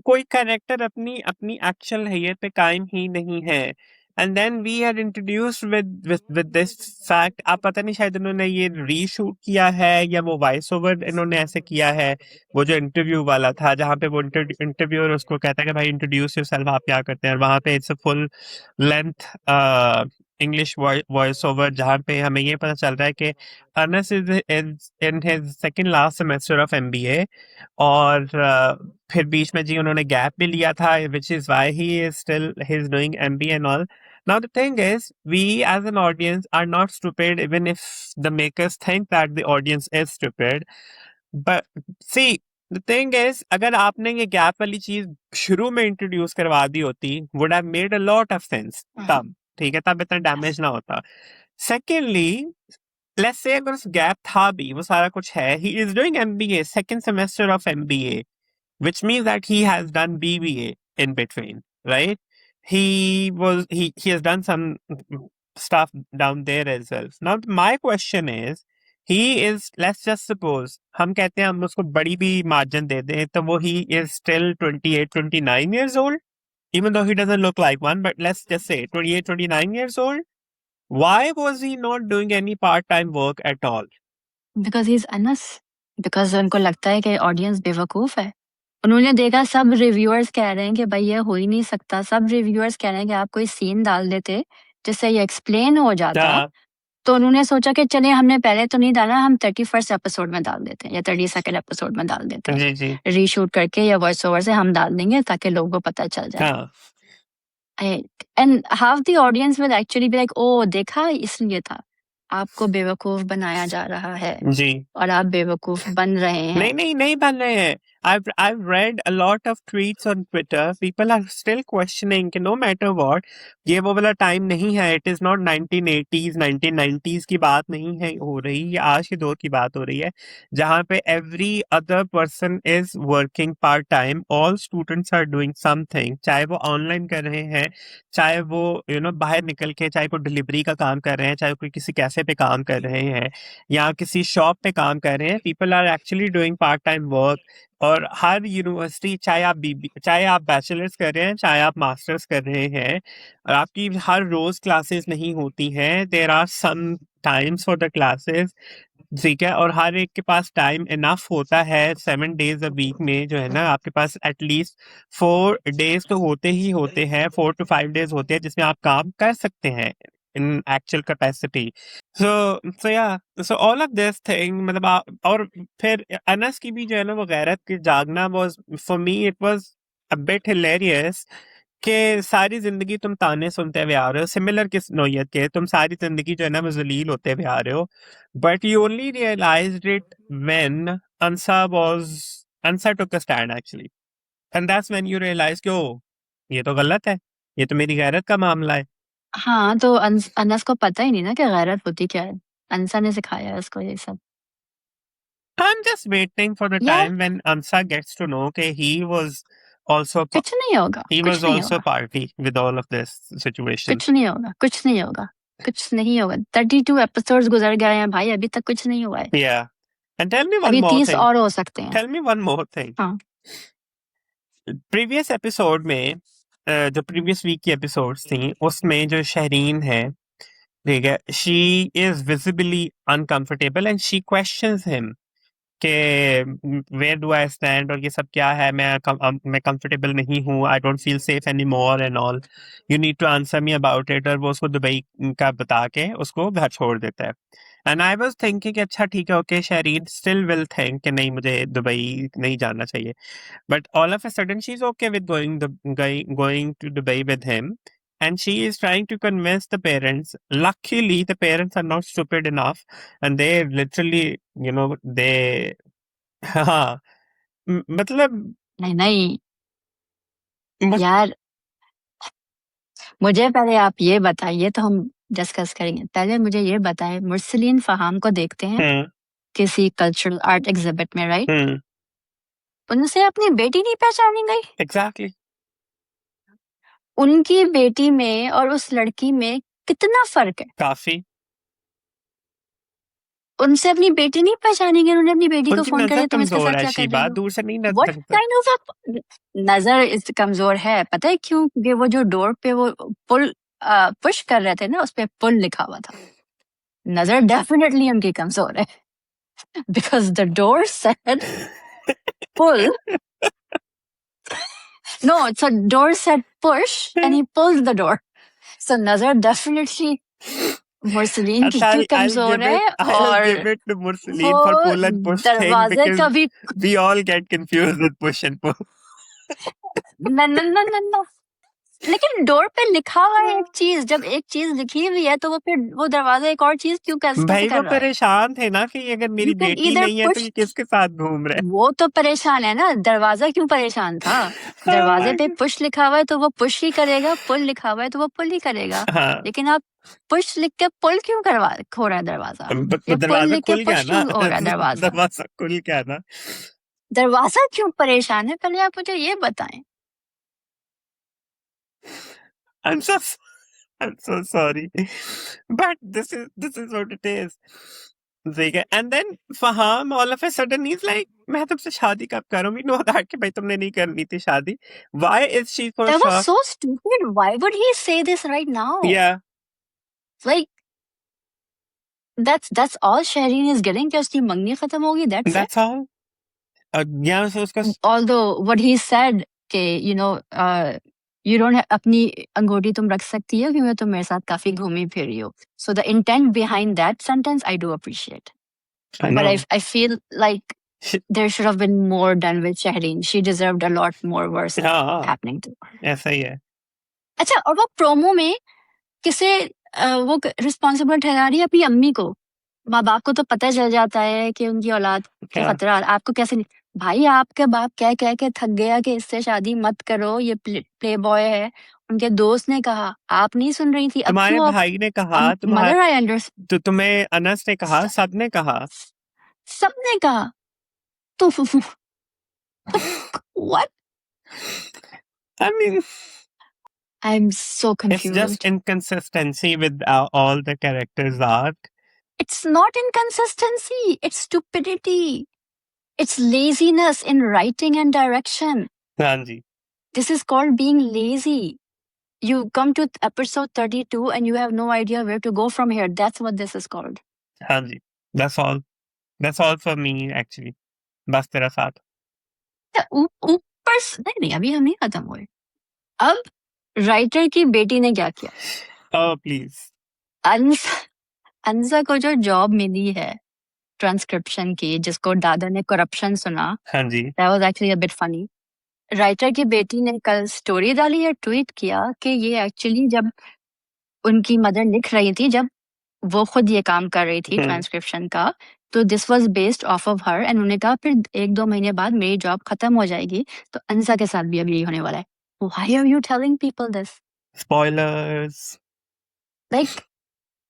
कोई कैरेक्टर अपनी अपनी एक्चुअल हैसियत पे कायम ही नहीं है, and then we are introduced with this fact. आप पता नहीं शायद इन्होंने ये रीशूट किया है या वो वॉइस ओवर इन्होंने ऐसे किया है। वो जो इंटरव्यू वाला था जहाँ पे वो इंटरव्यूअर उसको कहता है कि भाई इंट्रोड्यूस योरसेल्फ, आप क्या करते हैं, और वहाँ पे it's a full length English voice over, जहाँ पे हमें ये पता चल रहा है कि Anas is in his second last semester of MBA, और फिर बीच में जी उन्होंने गैप भी लिया था, which is why he is still he is doing MBA and all. Now the thing is, we as an audience are not stupid, even if the makers think that the audience is stupid. But see, the thing is, अगर आपने ये gap वाली चीज शुरू में introduce करवा दी होती, would have made a lot of sense तब, ठीक है, तब इतना डैमेज ना होता. Secondly, let's say अगर उस गैप था भी, वो सारा कुछ है, he is doing MBA, second semester of MBA, which means that he has done BBA in between, right? He has done some stuff down there as well. Now my question is, he is, let's just suppose हम कहते हैं हम उसको बड़ी भी margin they दें, तो वो he is still 28, 29 years old, even though he doesn't look like one, but let's just say 28, 29 years old. Why was he not doing any part-time work at all? Because he's Anas. Because उनको लगता है कि audience बेवकूफ है. उन्होंने देखा सब reviewers कह रहे हैं कि भाई ये हो ही नहीं सकता, सब रिव्यूअर्स कह रहे हैं कि आप कोई सीन डाल देते जिससे ये एक्सप्लेन हो जाता. हाँ, तो उन्होंने सोचा कि चले हमने पहले तो नहीं डाला, हम 31st एपिसोड में डाल देते हैं या 32nd एपिसोड में डाल देते हैं, जी जी, रीशूट करके या वॉइस ओवर से हम डाल देंगे ताकि लोगों को पता चल जाए. हाँ, and half the audience will actually be like, oh देखा इसलिए था, आपको बेवकूफ बनाया जा रहा है जी. और आप बेवकूफ बन रहे हैं. नहीं बन रहे हैं. I've read a lot of tweets on Twitter. People are still questioning कि no matter what, ये वो वाला टाइम नहीं है. It is not 1980s, 1990s की बात नहीं है हो रही, ये आज के दौर की बात हो रही है, जहाँ पे every other person is working part time. All students are doing something. चाहे वो ऑनलाइन कर रहे हैं, चाहे वो बाहर निकल के, चाहे वो डिलीवरी का काम कर रहे हैं, चाहे कोई किसी कैफे पे काम कर रहे हैं या किसी शॉप पे काम कर रहे हैं. People are actually doing part time work. और हर यूनिवर्सिटी, चाहे आप बैचलर्स कर रहे हैं, चाहे आप मास्टर्स कर रहे हैं, और आपकी हर रोज क्लासेस नहीं होती हैं. There are some times for the classes, ठीक है, और हर एक के पास टाइम इनफ होता है. 7 days अ वीक में जो है ना, आपके पास एटलीस्ट 4 days तो होते ही होते हैं, 4 to 5 days होते हैं जिसमें आप काम कर सकते हैं इन actual capacity. so yeah, so all of this thing, मतलब और फिर अनस की भी जो है ना वो गैरत के जागना was, for me it was a bit hilarious कि सारी जिंदगी तुम ताने सुनते हुए आ रहे हो, सिमिलर किस नौयत के, तुम सारी जिंदगी जो है ना वो जलील होते हुए आ रहे हो, but you only realised it when Ansa took a stand actually, and that's when you realise कि ओ, ये तो गलत है, ये तो मेरी गैरत का मामला है. हाँ, तो अनस को पता ही नहीं ना कि गैरत होती क्या है. अंसा ने सिखाया है उसको ये सब. I'm just waiting for the यार time when Ansa gets to know that he was also कुछ नहीं होगा, he कुछ was नहीं also होगा, party with all of this situation. कुछ नहीं होगा, कुछ नहीं होगा, कुछ नहीं होगा. 32 एपिसोड्स गुजर गए हैं भाई, अभी तक कुछ नहीं हुआ है. Yeah. And tell me one अभी more 30 thing. और हो सकते हैं. Tell me one more thing. हाँ. Previous episode में जो previous week की episodes थी, उसमें जो शहरीन है, ठीक है, she is visibly uncomfortable and she questions him कि वेयर डू आई स्टैंड और ये सब क्या है, मैं कंफर्टेबल नहीं हूँ, I don't feel safe any more and all, you need to answer me about it. और वो उसको दुबई का बता के उसको घर छोड़ देता है. एंड आई वाज थिंकिंग कि अच्छा ठीक है, okay, Shahreen still will think कि नहीं मुझे दुबई नहीं जाना चाहिए, but all of a sudden she is okay with going to Dubai with him. And she is trying to convince the parents. Luckily, the parents are not stupid enough, and they literally, they हाँ, मतलब नहीं नहीं मत- यार, मुझे पहले आप ये बताइए तो हम डिस्कस करेंगे. पहले मुझे ये बताएं, मुरसलीन फहाम को देखते हैं हम्म, किसी कल्चरल आर्ट एग्जिबिट में, राइट? हम्म, उनसे अपनी बेटी नहीं पहचानी गई. एग्जैक्टली. उनकी बेटी में और उस लड़की में कितना फर्क है. काफी. उनसे अपनी बेटी नहीं पहचानी गई. उन्होंने अपनी बेटी को उनकी फोन कर नजर दिया, तुम इसके कमजोर साथ है क्या कर शीबा, रही हो. दूर से नहीं नजर व्हाट लगता. काइंड ऑफ नजर इस कमजोर है, पता है क्यों? क्योंकि वो जो डोर पे वो पुल पुश कर रहे थे ना, उस पे पुल लिखा हुआ था. नजर डेफिनेटली उनकी कमजोर है. Because the door said pull. No, so door said push and he pulled the door. So nazar definitely Mursaleen अच्छा, कितनी I'll कमजोर give it, है, I'll और give it to वो Mursaleen for pull and push thing दरवाजे because का भी we all get confused with push and pull. न न न न न लेकिन डोर पे लिखा हुआ है एक चीज, जब एक चीज लिखी हुई है तो वो फिर वो दरवाजा एक और चीज क्यों कैसे भाई कर वो रहा है? परेशान थे ना कि अगर मेरी यू कैन बेटी ईदर नहीं है तो पुश, ये किसके साथ घूम रहे वो तो परेशान है ना, दरवाजा क्यों परेशान था? हैं। दरवाजे पे पुश लिखा हुआ है तो वो पुश ही करेगा, पुल लिखा हुआ है तो वो पुल ही करेगा। हाँ, लेकिन आप पुश लिख के पुल क्यों करवा हो रहा है दरवाजा, या पुल दरवाजा लिख के खुल गया पुश ना। क्यों हो रहा है दरवाजा? दरवाजा खुल गया ना। दरवाजा क्यों परेशान है, पहले आप मुझे ये बताएं। I'm so I'm so sorry, but this is what it is. ठीक है, and then Faham all of a sudden he's like, मैं तुमसे शादी कब करूँ? We know that कि भाई तुमने नहीं करनी थी शादी. Why is she so That was shocked? so stupid. Why would he say this right now? Yeah, Like that's all Shahrin is getting, कि उसकी मंगनी खत्म होगी, that's it. that's all. यहाँ से उसका Although what he said कि you know you don't अपनी अंगूठी तुम रख सकती हो क्योंकि तुम मेरे साथ काफी घूमी फिरी हो. So the intent behind that sentence I do appreciate, I but know. I feel like She- there should have been more done with Shahrin. She deserved a lot more worse हाँ, happening to her. ऐसा ही है. अच्छा, और वो promo में किसे वो रिस्पॉन्सिबल ठहरा रही है अपनी अम्मी को? माँ बाप को तो पता चल जाता है कि उनकी औलाद के क्या? खतरा, आपको कैसे नहीं? भाई आपके बाप कह कह के थक गया कि इससे शादी मत करो, ये प्ले बॉय है। उनके दोस्त ने कहा, आप नहीं सुन रही थी, अब तुम्हारे क्यों? भाई ने कहा, मदर आई अंडरस्टैंड, तो तुम्हें अनस ने कहा, सबने कहा. सबने कहा, तो what? I mean, I'm so it's just confused. inconsistency with all the characters' arc. It's not inconsistency, it's stupidity. It's laziness in writing and direction. हाँ जी. This is called being lazy. You come to episode 32 and you have no idea where to go from here. That's what this is called. हाँ जी. That's all. That's all for me actually. बस तेरा साथ. ऊपर नहीं, अभी हम नहीं खत्म हुए. अब राइटर की बेटी ने क्या किया? Oh please. अंसा को जो जॉब मिली है ट्रांसक्रिप्शन की, जिसको दादा ने करप्शन सुना, हाँ जी. that was actually a bit funny. Writer की बेटी ने कल स्टोरी डाली या ट्वीट किया कि ये एक्चुअली जब उनकी मदर लिख रही थी, जब वो खुद ये काम कर रही थी ट्रांसक्रिप्शन का, तो this was based of of her, and उन्होंने कहा फिर 1-2 महीने बाद मेरी जॉब खत्म हो जाएगी, तो अंसा के साथ भी अब यही होने वाला है. Why are you telling people this? Spoilers. Like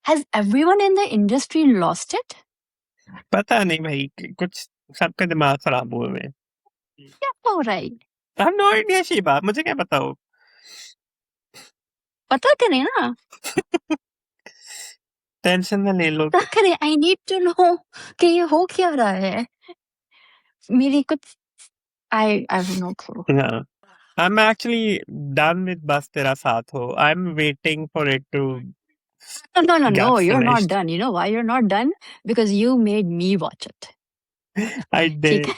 has everyone in the industry lost it? पता नहीं भाई, कुछ सबका दिमाग खराब हुए हैं. क्या हो रहा है? I have no idea Shiba, मुझे क्या पता हो. पता करें ना, टेंशन ना ले लो. पता करें. आई नीड टू नो कि ये हो क्या रहा है. मेरी कुछ I have no clue. Yeah. I'm actually done with बस तेरा साथ हो. I'm waiting for it to No, get you're not finished. done. You know why you're not done? Because you made me watch it. I ठीक did. है,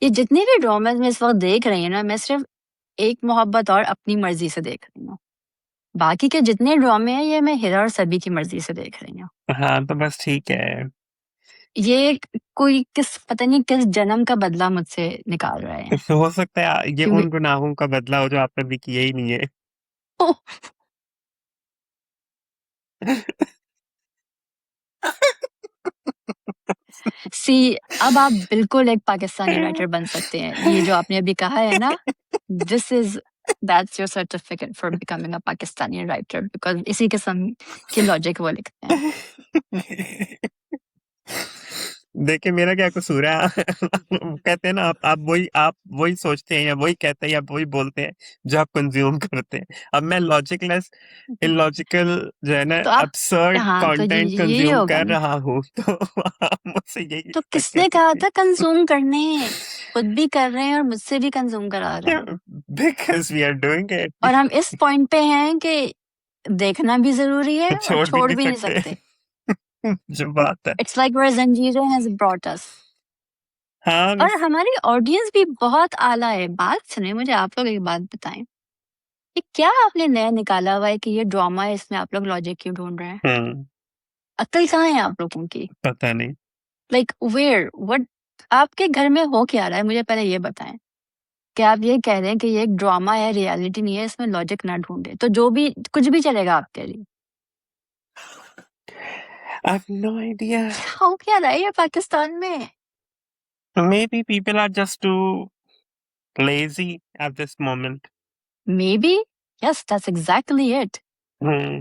ये जितने भी dramas में इस वक्त देख रही हूँ ना, मैं सिर्फ एक मोहब्बत और अपनी मर्जी से देख रही हूँ. बाकी के जितने ड्रामे हैं ये मैं हिरा और सभी की मर्जी से देख रही हूँ. हाँ तो बस ठीक है. ये कोई पता नहीं किस जन्म का बदला मुझसे निकाल रहे हैं. हो सकता है ये क्योंकि उन गुनाहों का बदला हो जो आपने भी किए ही नहीं है. सी, अब आप बिल्कुल एक पाकिस्तानी राइटर बन सकते हैं. ये जो आपने अभी कहा है ना, this is that's your certificate for becoming a Pakistani writer, because इसी किस्म की लॉजिक वो लिखते हैं. देखिए मेरा क्या कसूर है. कहते हैं ना, आप वही सोचते हैं या वही कहते हैं या वही बोलते हैं जो आप कंज्यूम करते हैं. अब मैं लॉजिकलेस इलॉजिकल जो है ना तो आप absurd हाँ, तो कंटेंट ये कंज्यूम होगा कर ना. रहा हूँ तो आप मुझसे यही तो expect किसने कर कहा सकते था कंज्यूम करने? खुद भी कर रहे हैं और मुझसे भी कंज्यूम करा रहे हैं. हैं. Because we are doing it. और हम इस पॉइंट पे हैं कि देखना भी जरूरी है और छोड़ छोड़ भी नहीं सकते. सकते. जो बात है. इट्स लाइक वेयर जंजीरें हैज ब्रॉट अस. हाँ और हमारी ऑडियंस भी बहुत आला है. बात सुने, मुझे आप लोग एक बात बताएं, ये क्या आपने नया निकाला हुआ है कि ये ड्रामा है, इसमें आप लोग लॉजिक क्यों ढूंढ रहे हैं? अक्ल कहाँ है आप लोगों की? पता नहीं। लाइक वेयर व्हाट आपके घर में हो क्या रहा है, मुझे पहले ये बताएं। कि आप ये कह रहे हैं कि ये एक ड्रामा है, रियलिटी नहीं है, इसमें लॉजिक ना ढूंढे, तो जो भी कुछ भी चलेगा आपके लिए। I have no idea. हो क्या रहा है ये पाकिस्तान में? Maybe people are just too lazy at this moment. Maybe, yes, that's exactly it. Hmm.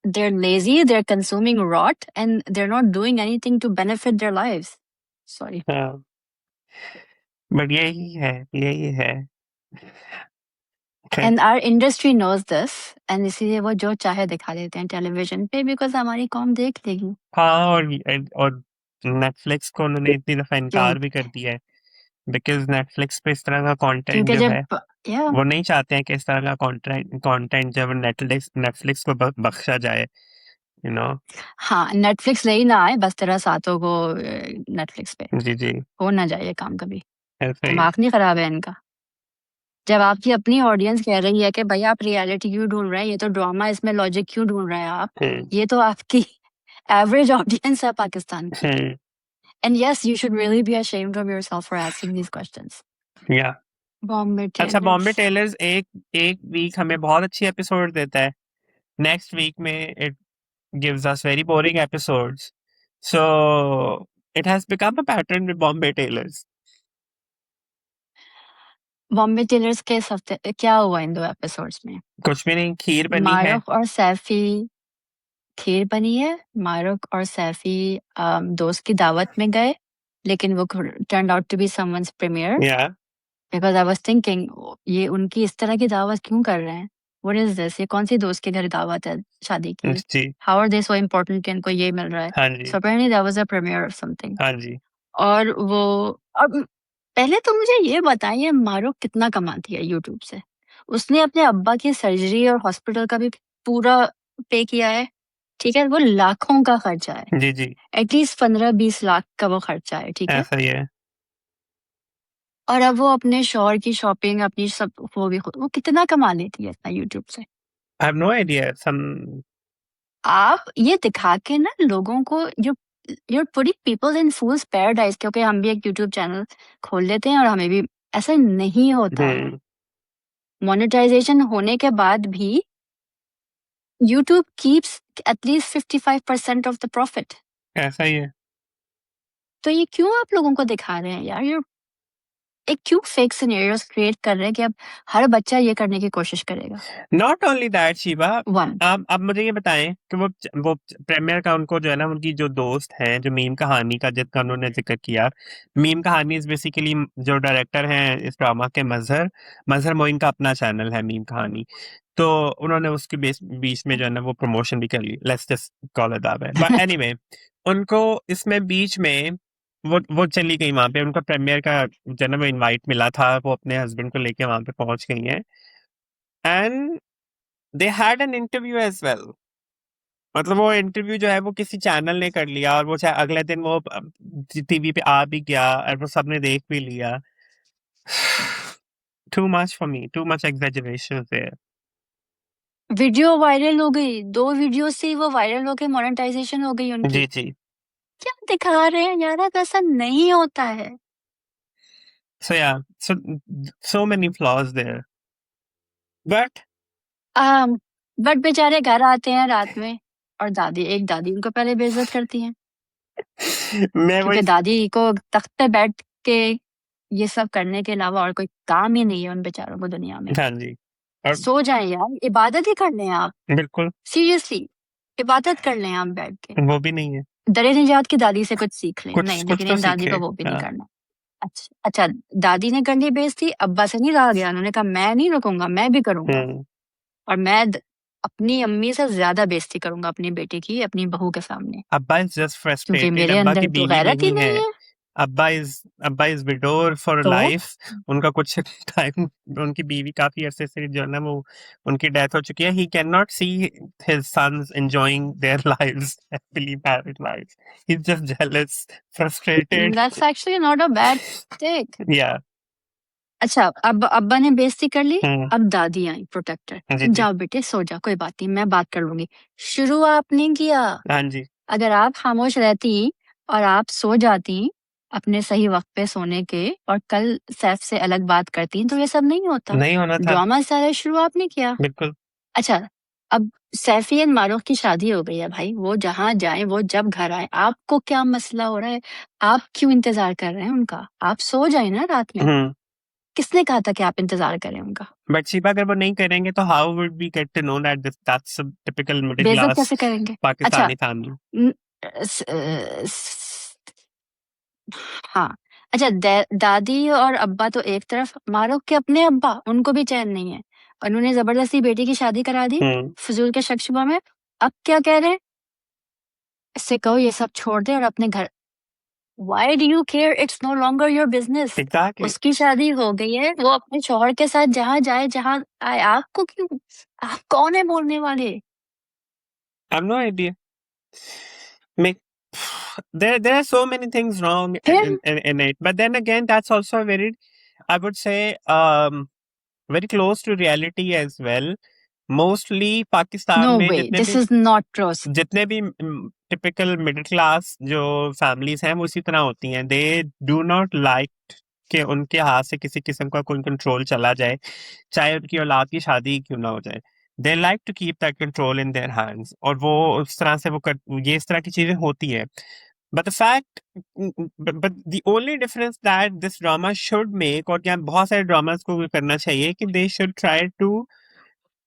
They're lazy, they're consuming rot, and they're not doing anything to benefit their lives. Sorry. हाँ, but यही है। Okay. And our industry knows this, and इसीलिए वो जो चाहे दिखा देते हैं टेलीविजन पे, बिकॉज हमारी कौम देख लेगी। हाँ, और नेटफ्लिक्स को उन्होंने इतनी दफा इनकार भी कर दिया है, बिकॉज नेटफ्लिक्स पे इस तरह का कंटेंट क्योंकि जो जब है वो नहीं चाहते हैं कि इस तरह का कंटेंट जब नेटफ्लिक्स को बख्शा जाए, यू नो। हाँ, नेटफ्लिक्स ले ही ना आए बस तेरा सातों को नेटफ्लिक्स पे जी जी, हो ना जाए ये काम कभी। ऐसा ही। दिमाग नहीं खराब है इनका? जब आपकी अपनी ऑडियंस कह रही है कि भाई आप रियलिटी क्यों ढूंढ रहे हैं, ये तो ड्रामा, इसमें लॉजिक क्यों ढूंढ रहे हैं आप, ये तो आपकी एवरेज ऑडियंस है पाकिस्तान की। And yes, you should really be ashamed of yourself for asking these questions. या बॉम्बे अच्छा, बॉम्बे टेलर्स। टेलर्स एक वीक हमें बहुत अच्छी एपिसोड देता है, नेक्स्ट वीक में it gives us very boring episodes. So it has become a pattern with Bombay Tailors. Bombay Tailors के इस हफ्ते क्या हुआ इन 2 एपिसोड्स में? कुछ भी नहीं, खीर बनी है। मारुफ और सैफी खीर बनी है। मारुफ और सैफी दोस्त की दावत में गए, लेकिन वो turned out to be someone's premiere. Yeah. Because I was thinking, ये उनकी इस तरह की दावत क्यों कर रहे हैं? What is this? ये कौन सी दोस्त के घर दावत है शादी की? जी। How are they so important कि इनको ये मिल रहा है? हाँ जी। So apparently that was a premiere of something. हाँ जी। और वो अब पहले तो मुझे ये बताइए, मारूफ कितना कमाती है यूट्यूब से? उसने अपने अब्बा की सर्जरी और हॉस्पिटल का भी पूरा पे किया है, ठीक है? वो लाखों का खर्चा है, जी जी, एटलीस्ट 15-20 लाख का वो खर्चा है, ठीक है? ऐसा ही है। और अब वो अपने शौहर की शॉपिंग, अपनी सब वो भी खुद, वो कितना कमा लेती है इतना यूट्यूब से? I have no idea. आप ये दिखा के ना लोगों को you're putting people in fool's paradise, क्योंकि हम भी एक यूट्यूब चैनल खोल लेते हैं और हमें भी ऐसा नहीं होता है। मोनेटाइजेशन होने के बाद भी YouTube keeps at least 55% of the profit. ऐसा ही है। तो ये क्यों आप लोगों को दिखा रहे हैं यार? एक क्यों फेक सिनेरियोस क्रिएट कर रहे हैं कि अब हर बच्चा ये करने की कोशिश करेगा? Not only that Shiva, one, अब मुझे ये बताएं कि वो प्रीमियर का उनको जो है ना, उनकी जो दोस्त है, जो मीम कहानी का जिसका उन्होंने जिक्र किया, मीम कहानी इज बेसिकली जो डायरेक्टर हैं इस ड्रामा के, मजहर मोइन का अपना चैनल है मीम कहानी। तो उन्होंने उसके बीच में जो है ना वो प्रमोशन भी कर ली, let's just call it that way. But anyway, उनको इसमें बीच में वो चली गई वहां पे, उनका प्रीमियर का जो है ना वो इनवाइट मिला था, वो अपने हस्बैंड को लेके वहां पे पहुंच गई हैं, and they had an interview as well. मतलब वो इंटरव्यू जो है वो किसी चैनल ने कर लिया, और वो चाहे अगले दिन वो टीवी पे आ भी गया और वो सबने देख भी लिया। Too much for me, too much exaggeration there. Video viral हो गई, 2 वीडियो से ही वो वायरल हो गई, मोनेटाइजेशन हो गई उनकी। जी जी। क्या दिखा रहे हैं यार? अब ऐसा नहीं होता है। So yeah, so many flaws there. But but बेचारे घर आते हैं रात में और एक दादी उनको पहले बेइज्जत करती हैं, मैं क्योंकि वही दादी को तख्त पे बैठ के ये सब करने के अलावा और कोई काम ही नहीं है उन बेचारों को दुनिया में। हाँ जी, और सो जाएं यार, इबादत ही कर लें आप, बिल्कुल सीरियसली इबादत कर लें आप बैठ के। वो भी नहीं है। दरे निजात की दादी से कुछ सीख लें। कुछ नहीं, कुछ लेकिन तो इन दादी सीखे। को वो भी नहीं हाँ। करना। अच्छा, दादी ने कर ली बेइज्जती, अब्बा से नहीं रहा गया, उन्होंने कहा मैं नहीं रुकूंगा, मैं भी करूंगा, और मैं अपनी अम्मी से ज्यादा बेइज्जती करूंगा अपनी बेटी की, अपनी बहू के सामने, अब्बा इज जस्ट क्योंकि फ्रस्ट्रेटेड, मेरे अब्बा की अंदर तो बीवी गैरत ही नहीं है। नहीं है। अब्बा इज विडोर फॉर तो लाइफ। उनका कुछ टाइम, उनकी बीवी काफी अरसे से जो है ना वो उनकी डेथ हो चुकी है। He can not see his sons enjoying their lives, happily married lives. He is just jealous, frustrated. That's actually not a bad thing. या अच्छा, अब अब्बा ने बेइज्जती कर ली, हम्म, अब दादी आई प्रोटेक्टर, जी जी, जाओ बेटे सो जा, कोई बात नहीं, मैं बात कर लूंगी। शुरू आपने किया। हाँ जी, अगर आप खामोश रहती और आप सो जाती अपने सही वक्त पे सोने के और कल सैफ से अलग बात करती तो ये सब नहीं होता। नहीं होना था, ड्रामा सारा शुरू आपने किया। बिल्कुल। अच्छा, अब सैफी एंड मारूफ की शादी हो गई है भाई, वो जहाँ जाए, वो जब घर आए, आपको क्या मसला हो रहा है? आप क्यों इंतजार कर रहे हैं उनका? आप सो जाए ना रात में। किसने कहा था कि आप इंतजार करें उनका? बट शिबा अगर वो नहीं करेंगे तो how would we get to know that that's a typical middle बेइज्जत क्लास कैसे करेंगे? अच्छा, पाकिस्तानी फैमिली? न- हाँ, अच्छा, दादी और अब्बा तो एक तरफ, मारूफ के अपने अब्बा, उनको भी चैन नहीं है, और उन्होंने जबरदस्ती बेटी की शादी करा दी फजूल के शक शुबा में। अब क्या कह रहे हैं? इससे कहो ये सब छोड़ दे और अपने घर। Why do you care? It's no longer your business. Exactly, उसकी शादी हो गई है, वो अपने शौहर के साथ जहाँ जाए, जहाँ आए, आपको क्यों? आप कौन है बोलने वाले? I have no idea. Make there are so many things wrong फिर in it, but then again that's also very, I would say, very close to reality as well. Mostly Pakistan no में way, जितने this भी is not close. Typical middle class जो families हैं वो इसी तरह होती हैं। दे डू नॉट लाइक कि उनके हाथ से किसी किस्म का कोई कंट्रोल चला जाए, चाहे उनकी औलाद की शादी क्यों ना हो जाए। They like to keep that control in their hands, और वो उस तरह से ये इस तरह की चीजें होती हैं। But the fact, but the only difference that this drama should make, और क्या बहुत सारे ड्रामास को भी करना चाहिए, कि they should try to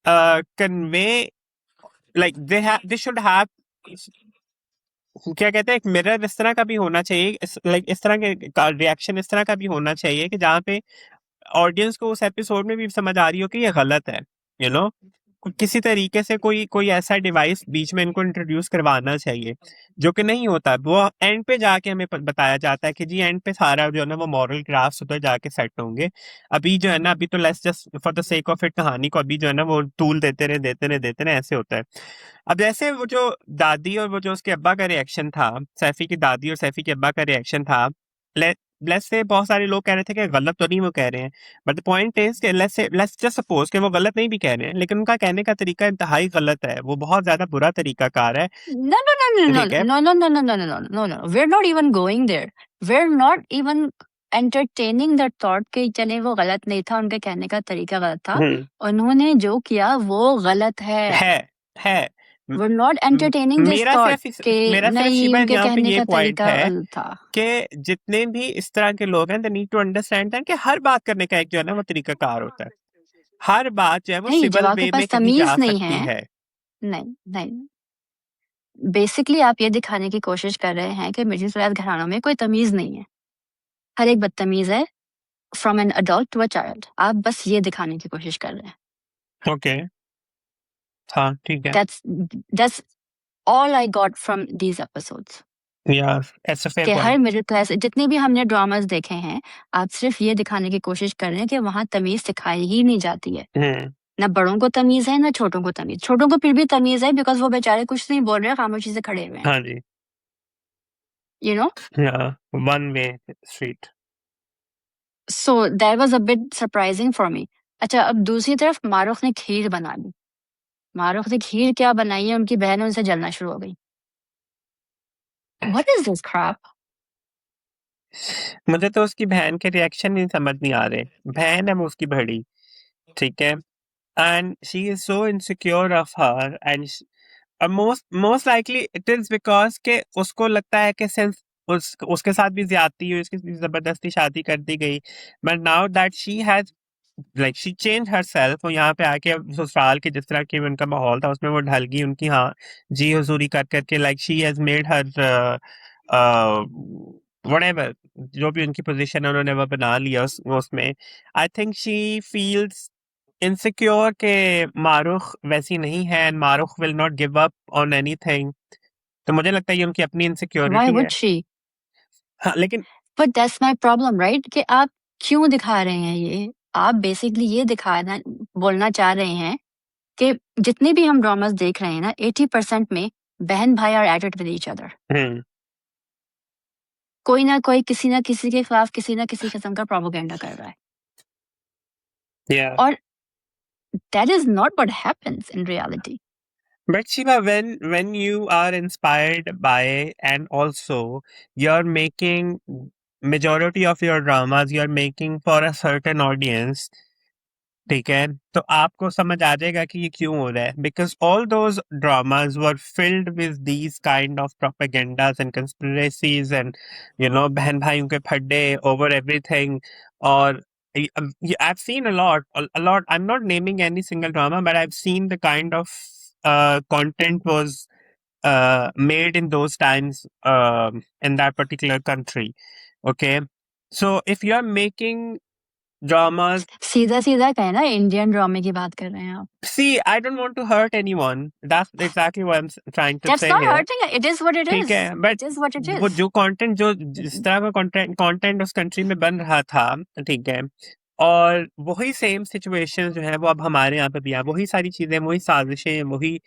convey, like they should have, क्या कहते हैं, एक मिरर इस तरह का भी होना चाहिए, लाइक इस तरह के रिएक्शन इस तरह का भी होना चाहिए कि जहाँ पे ऑडियंस को उस एपिसोड में भी समझ आ रही हो कि ये गलत है, यू नो। किसी तरीके से कोई कोई ऐसा डिवाइस बीच में इनको इंट्रोड्यूस करवाना चाहिए, जो कि नहीं होता। वो एंड पे जाके हमें बताया जाता है कि जी एंड पे सारा जो है ना वो मॉरल ग्राफ्स उधर जाके सेट होंगे। अभी जो है ना, अभी तो let's just for the sake of it कहानी को अभी जो है ना वो टूल देते रहे ऐसे होता है। अब जैसे वो जो दादी और वो जो उसके अब्बा का रिएक्शन था, सैफी की दादी और सैफी के अब्बा का रिएक्शन था, लेट्स से बहुत सारे लोग कह रहे थे कि गलत तो नहीं वो कह रहे हैं, बट द पॉइंट इज कि लेट्स जस्ट सपोज कि वो गलत नहीं भी कह रहे हैं, लेकिन उनका कहने का तरीका इंतहाई गलत है, वो बहुत ज्यादा बुरा तरीकाकार है। No, no, no, no, ठीक है, no, no, no, no, no, no, no, no, no. We're not even going there. We're not even entertaining that thought कि चले वो गलत नहीं था, उनके कहने का तरीका गलत था, उन्होंने जो किया वो गलत है We're not entertaining this thought कि मेरा सिर्फ नहीं, शिबा उनके यहाँ पे कहने ये का पॉइंट तरीका है गलत था। कि जितने भी इस तरह के लोग हैं, they need to understand that कि हर बात करने का एक जो है ना वो तरीकाकार होता है। हर बात जो है वो नहीं, जब सिविल आपके वे में पास कही जा तमीज नहीं सकती है, है। नहीं नहीं, बेसिकली आप ये दिखाने की कोशिश कर रहे हैं कि मिडिल क्लास घरानों में कोई तमीज नहीं है, हर एक बदतमीज है, from an adult to a child. आप बस ये दिखाने की कोशिश कर रहे हैं। ओके, हाँ ठीक है, That's all I got from these episodes. यार इट्स अ फेयर कि हर पॉइंट। मिडिल क्लास, जितने भी हमने ड्रामास देखे हैं, आप सिर्फ ये दिखाने की कोशिश कर रहे हैं कि वहां तमीज सिखाई ही नहीं जाती है। ना बड़ों को तमीज है, ना छोटों को तमीज। छोटों को फिर भी तमीज है, बिकॉज वो बेचारे कुछ नहीं बोल रहे हैं, खामोशी से खड़े हुए हैं, हाँ जी, you know. One way street. So that was a bit surprising for me. अच्छा, अब दूसरी तरफ मारूफ ने खीर बना ली। मारूफ ने खीर क्या बनाई है, उनकी बहन उनसे जलना शुरू हो गई। What is this crap? मुझे तो उसकी बहन के रिएक्शन नहीं समझ नहीं आ रहे। बहन है वो उसकी बड़ी, ठीक है, and she is so insecure of her, and most likely it is because के उसको लगता है कि सिंस उसके साथ भी ज्यादती हुई, उसकी जबरदस्ती शादी कर दी गई, but now that she has like she change her self, और यहाँ पे आके ससुराल के जिस तरह के उनका माहौल था उसमें वो ढल गई उनकी, हाँ जी हुजूरी कर करके, like she has made her whatever, जो भी उनकी पोजीशन है उन्होंने वो बना लिया उसमें। I think she feels insecure के मारूख वैसी नहीं है, and Marukh will not give up on anything. तो मुझे लगता है ये उनकी अपनी व्हाई इनसिक्योरिटी वुड है। शी? हाँ लेकिन but that's my problem, right? कि आप क्यों दिखा रहे हैं ये? आप बेसिकली ये दिखाना, बोलना चाह रहे हैं कि जितने भी हम ड्रामास देख रहे हैं ना, 80% में बहन भाई are at it with each other. कोई ना कोई किसी ना किसी के खिलाफ किसी ना किसी किस्म का प्रोपेगेंडा कर रहा है। Yeah. और that is not what happens in reality. But Shiva, when you are inspired by, and also you're making majority of your dramas, you're making for a certain audience, ठीक है, तो आपको समझ आ जाएगा कि ये क्यों हो रहा है, because all those dramas were filled with these kind of propagandas and conspiracies and बहन भाइयों के फड्डे ओवर एवरीथिंग. और I've seen a lot. I'm not naming any single drama, but I've seen the kind of content was made in those times in that particular country. Okay, so if you are making dramas. सीधा सीधा कहे ना, Indian ड्रामे की बात कर रहे हैं आप. See, I don't want to hurt anyone. That's exactly what I'm trying to That's say not here. hurting. It is what it ठीक is. है, but It is what it वो is. जो कंटेंट, जो जिस तरह का कंटेंट उस country में बन रहा था, ठीक है, और वही सेम सिचुएशन जो है वो अब हमारे यहाँ पे भी है. वही सारी चीजें, वही साजिशें, वही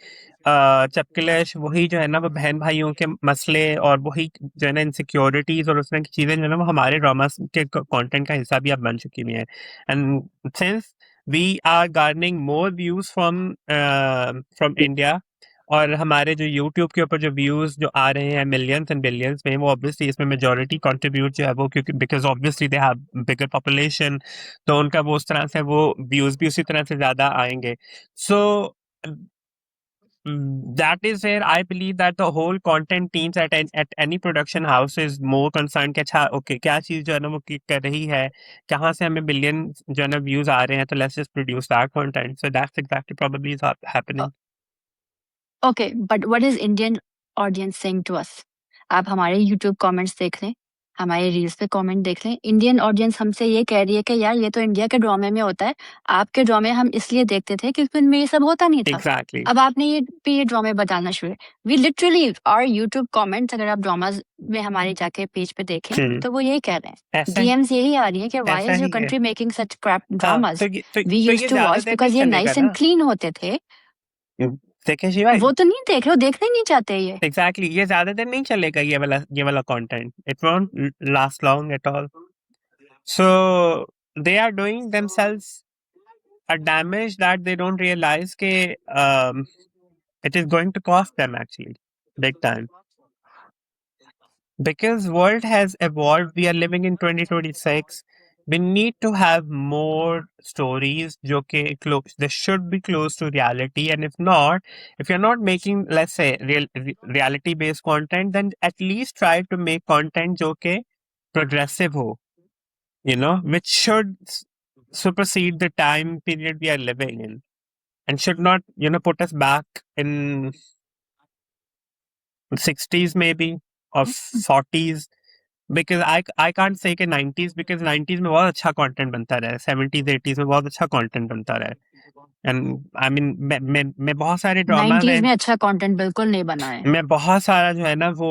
चपकलश, वही जो है ना वो बहन भाइयों के मसले, और वही जो है ना इनसिक्योरिटीज और उस तरह की चीजें जो है ना वो हमारे ड्रामा के कंटेंट का हिस्सा भी अब बन चुकी हुई है. And since we are garnering more views from India, और हमारे जो YouTube के ऊपर जो व्यूज जो आ रहे हैं मिलियंस एंड बिलियंस में, वो ऑब्वियसली इसमें मेजॉरिटी कंट्रीब्यूट जो है वो, क्योंकि because obviously they have bigger population, तो उनका वो उस तरह से वो व्यूज भी उसी तरह से ज्यादा आएंगे. सो that is where I believe that the whole content teams at any production house is more concerned कि अच्छा ओके क्या चीज जो है ना वो क्लिक कर रही है, कहाँ से हमें बिलियन जो है ना व्यूज आ रहे हैं, तो let's just produce that content. So that's exactly probably is happening. Okay, but what is Indian audience saying to us? आप हमारे YouTube comments देख लें, हमारे रील्स पे कमेंट देख लें. इंडियन ऑडियंस हमसे ये कह रही है कि यार ये तो इंडिया के ड्रामे में होता है, आपके ड्रामे हम इसलिए देखते थे क्योंकि उनमें ये सब होता नहीं था. Exactly. अब आपने ये ड्रामे बताना शुरू. We literally our YouTube comments, अगर आप ड्रामाज में हमारे जाके पेज पे देखें तो वो यही कह रहे हैं. ऐसा DMs यही आ रही है कि व्हाई ऐसा इज योर ही है. कंट्री मेकिंग सच क्रैप हाँ, ड्रामाज. तो वी यूज्ड ये टू ज्यादा वॉच देर बिकॉज नहीं ये चलेगा नाइस एंड ना. क्लीन होते थे. देखें शिवा, वो तो नहीं देख रहे हो, देखना ही नहीं चाहते ये. एग्जैक्टली ये ज्यादा देर नहीं चलेगा, ये वाला content. It won't last long at all. So they are doing themselves a damage that they don't realize के it is going to cost them actually big time, because world has evolved. We are living in 2026. We need to have more stories जो कि close, they should be close to reality. And if not, if you're not making, let's say, reality based content, then at least try to make content जो कि progressive हो, which should supersede the time period we are living in, and should not put us back in 60s maybe, or 40s. because I can't say कि 90s, because 90s में बहुत अच्छा content बनता रहा है, 70s 80s में बहुत अच्छा कंटेंट बनता रहा है. एंड आई मीन मैं बहुत सारे ड्रामाज 90s हैं, में अच्छा कंटेंट बिल्कुल नहीं बना है. मैं बहुत सारा जो है ना वो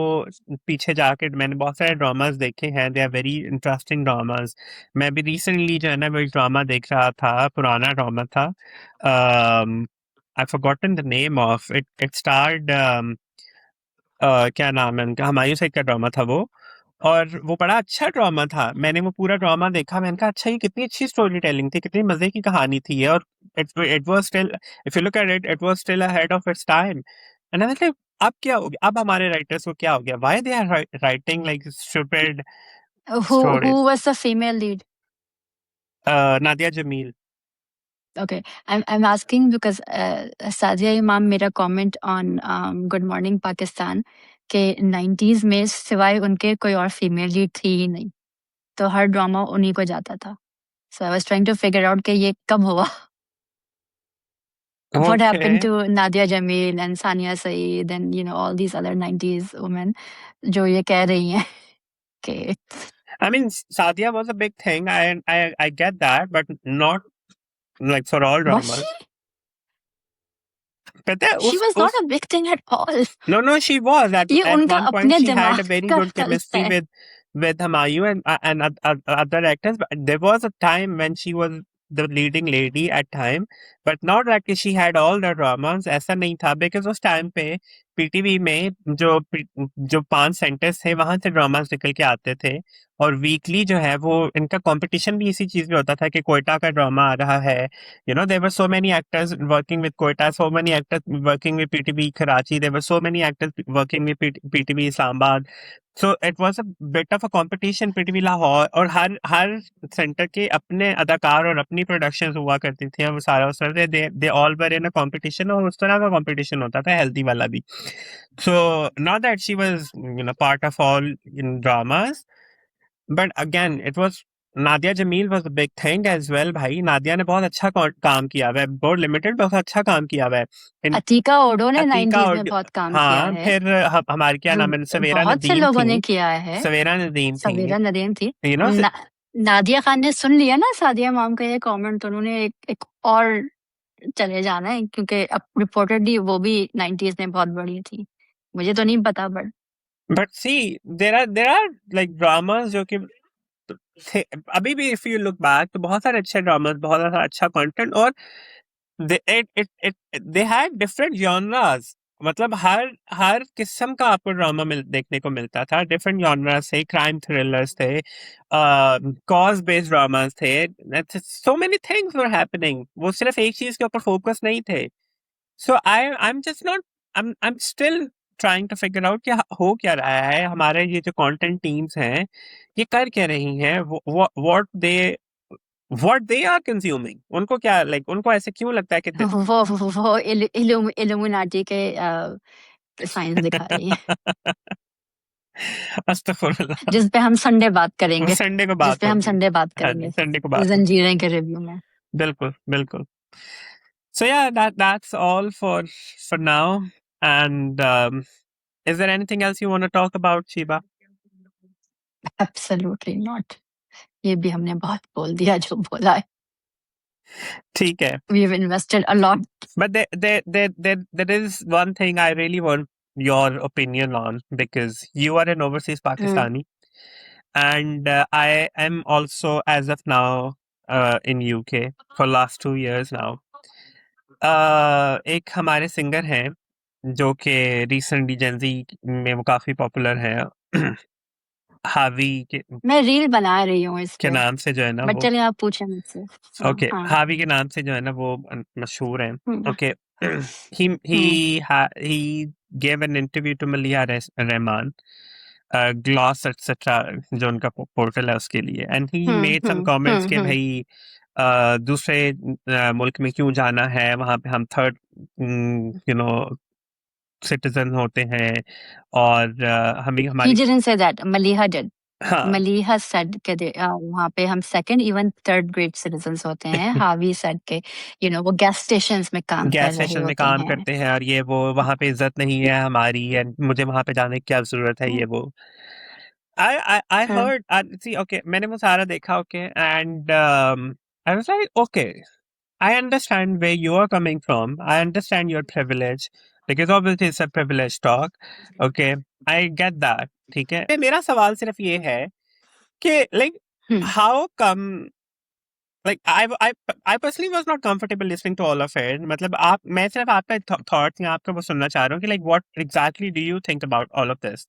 पीछे जाके मैंने बहुत सारे ड्रामाज देखे हैं. They are very interesting dramas. मैं भी रिसेंटली जो है ना वो ड्रामा देख रहा था, पुराना ड्रामा था. I forgotten the name of it. It starred क्या नाम है उनका, हुमायूं सईद का ड्रामा था वो, और वो बड़ा अच्छा ड्रामा था. मैंने वो पूरा ड्रामा देखा, मैंने कहा अच्छा ये कितनी अच्छी स्टोरी टेलिंग थी, कितनी मजे की कहानी थी ये. और it was still, if you look at it, it was still ahead of its time. And I was like अब क्या हो गया, अब हमारे राइटर्स को क्या हो गया, why they are writing like stupid Who stories. was the female lead? Nadia Jamil. Okay, I'm asking because Sadia Imam made a comment on Good Morning Pakistan के 90s में सिवाय उनके कोई और फीमेल लीड थी ही नहीं, तो हर ड्रामा उन्हीं को जाता था. So I was trying to figure out कि ये कब हुआ. What happened to Nadia Jamil and Sania Saeed and all these other 90s women जो ये कह रही हैं कि I mean, Sadia was a big thing. I get that, but not like for all was dramas. she? पता है She was not a big thing at all. No, she was. ये At उनका one point, अपने she had a दिमाग very का good फलसफा chemistry है. with Humayun and other actors. But there was a time when she was the leading lady at time but not that कि she had all the dramas, ऐसा नहीं था, because उस time पे PTV में जो 5 centres थे वहां से ड्रामास निकल के आते थे, और वीकली जो है वो इनका कंपटीशन भी इसी चीज में होता था कि कोयटा का ड्रामा आ रहा है, you know, there were so many actors working with Quetta, so many actors working with PTV Karachi, there were so many actors working with PTV Islamabad. So it was a bit of a competition, PTV Lahore, और हर centre के अपने अदाकार और अपनी productions हुआ करती थी, और वो सारा उस तरह they all were in a competition, और उस तरह का कंपटीशन होता था, हेल्दी वाला भी. So not that she was, you know, part of all in dramas, but again it was Nadia Jameel was a big thing as well. भाई नादिया ने बहुत अच्छा काम किया हुआ है, बहुत लिमिटेड बहुत अच्छा काम किया हुआ है. अतीका ओडो ने अतीका 90s में और बहुत काम किया हाँ, है. फिर हमारी क्या नाम है, सवेरा बहुत से नदीम लोगों ने थी, किया है. सवेरा नदीम थी, सवेरा नदीम थी. you know. नादिया खान ने सुन लिया ना सादिया मॉम का ये कमेंट, तो उन्होंने एक और चले जाना है, क्योंकि अब रिपोर्टेडली वो भी 90s में बहुत बड़ी थी. मुझे तो नहीं पता, but see there are like dramas जो कि अभी भी इफ यू लुक बैक तो बहुत सारे अच्छे ड्रामास, बहुत सारा अच्छा कंटेंट, और they had different genres. मतलब हर किस्म का आपको ड्रामा देखने को मिलता था. डिफरेंट जॉनर्स थे, क्राइम थ्रिलर्स थे, कॉज बेस्ड ड्रामास थे, so many things were happening. वो सिर्फ एक चीज के ऊपर फोकस नहीं थे. सो I'm just not, I'm still trying to figure out कि हो क्या रहा है. हमारे ये जो कंटेंट टीम्स हैं ये कर क्या रही हैं, what they are consuming. उनको क्या, like उनको ऐसे क्यों लगता है कि वो इल्यूमिनाटी के साइंस दिखा रही है. अस्तगफुरुल्लाह. जिस पे हम संडे बात करेंगे, संडे को जिस बात पे हम होगी. संडे बात हाँ जी, करेंगे संडे को बात होगी. जंजीरें के रिव्यू में. बिल्कुल बिल्कुल. So yeah, that's all for now. And is there anything else you want to talk about, Shiba? Absolutely not. ये भी हमने बहुत बोल दिया जो बोला है. ठीक है. We have invested a lot. But there is one thing I really want your opinion on, because you are an overseas Pakistani, and I am also as of now in UK for last 2 years now. एक हमारे singer हैं जो कि recently Gen Z में वो काफी popular हैं, हावी मैं रील बना रही हूँ इस के पे, नाम से जो है ना बट वो, चलिए आप पूछें मुझसे. ओके, हावी के नाम से जो है ना वो मशहूर हैं. Okay. he gave an interview to Maliha Rahman, Gloss etcetera जो उनका पोर्टल है उसके लिए, and he made some comments कि भाई दूसरे मुल्क में क्यों जाना है, वहां पे हम थर्ड यू नो सिटीजन होते हैं, और हमें हमारी. He didn't say that. Maliha did. हाँ. Maliha said कि वहाँ पे हम second even third grade citizens होते हैं. हावी said के वो गैस स्टेशंस में काम कर गैस रहे स्टेशन में होते काम हैं. करते हैं, और ये वो वहां पे इज्जत नहीं है हमारी, एंड मुझे वहां पे जाने की क्या जरूरत है, ये वो. I heard, see, okay, मैंने वो सारा देखा, okay, and I was like, okay, I understand where you are coming from. I understand your privilege, because obviously it's a privilege talk. Okay, I get that. ठीक है. मेरा सवाल सिर्फ ये है कि like how come, like I personally was not comfortable listening to all of it. मतलब मैं सिर्फ आपका thoughts या आपका वो सुनना चाह रहा हूँ कि like what exactly do you think about all of this?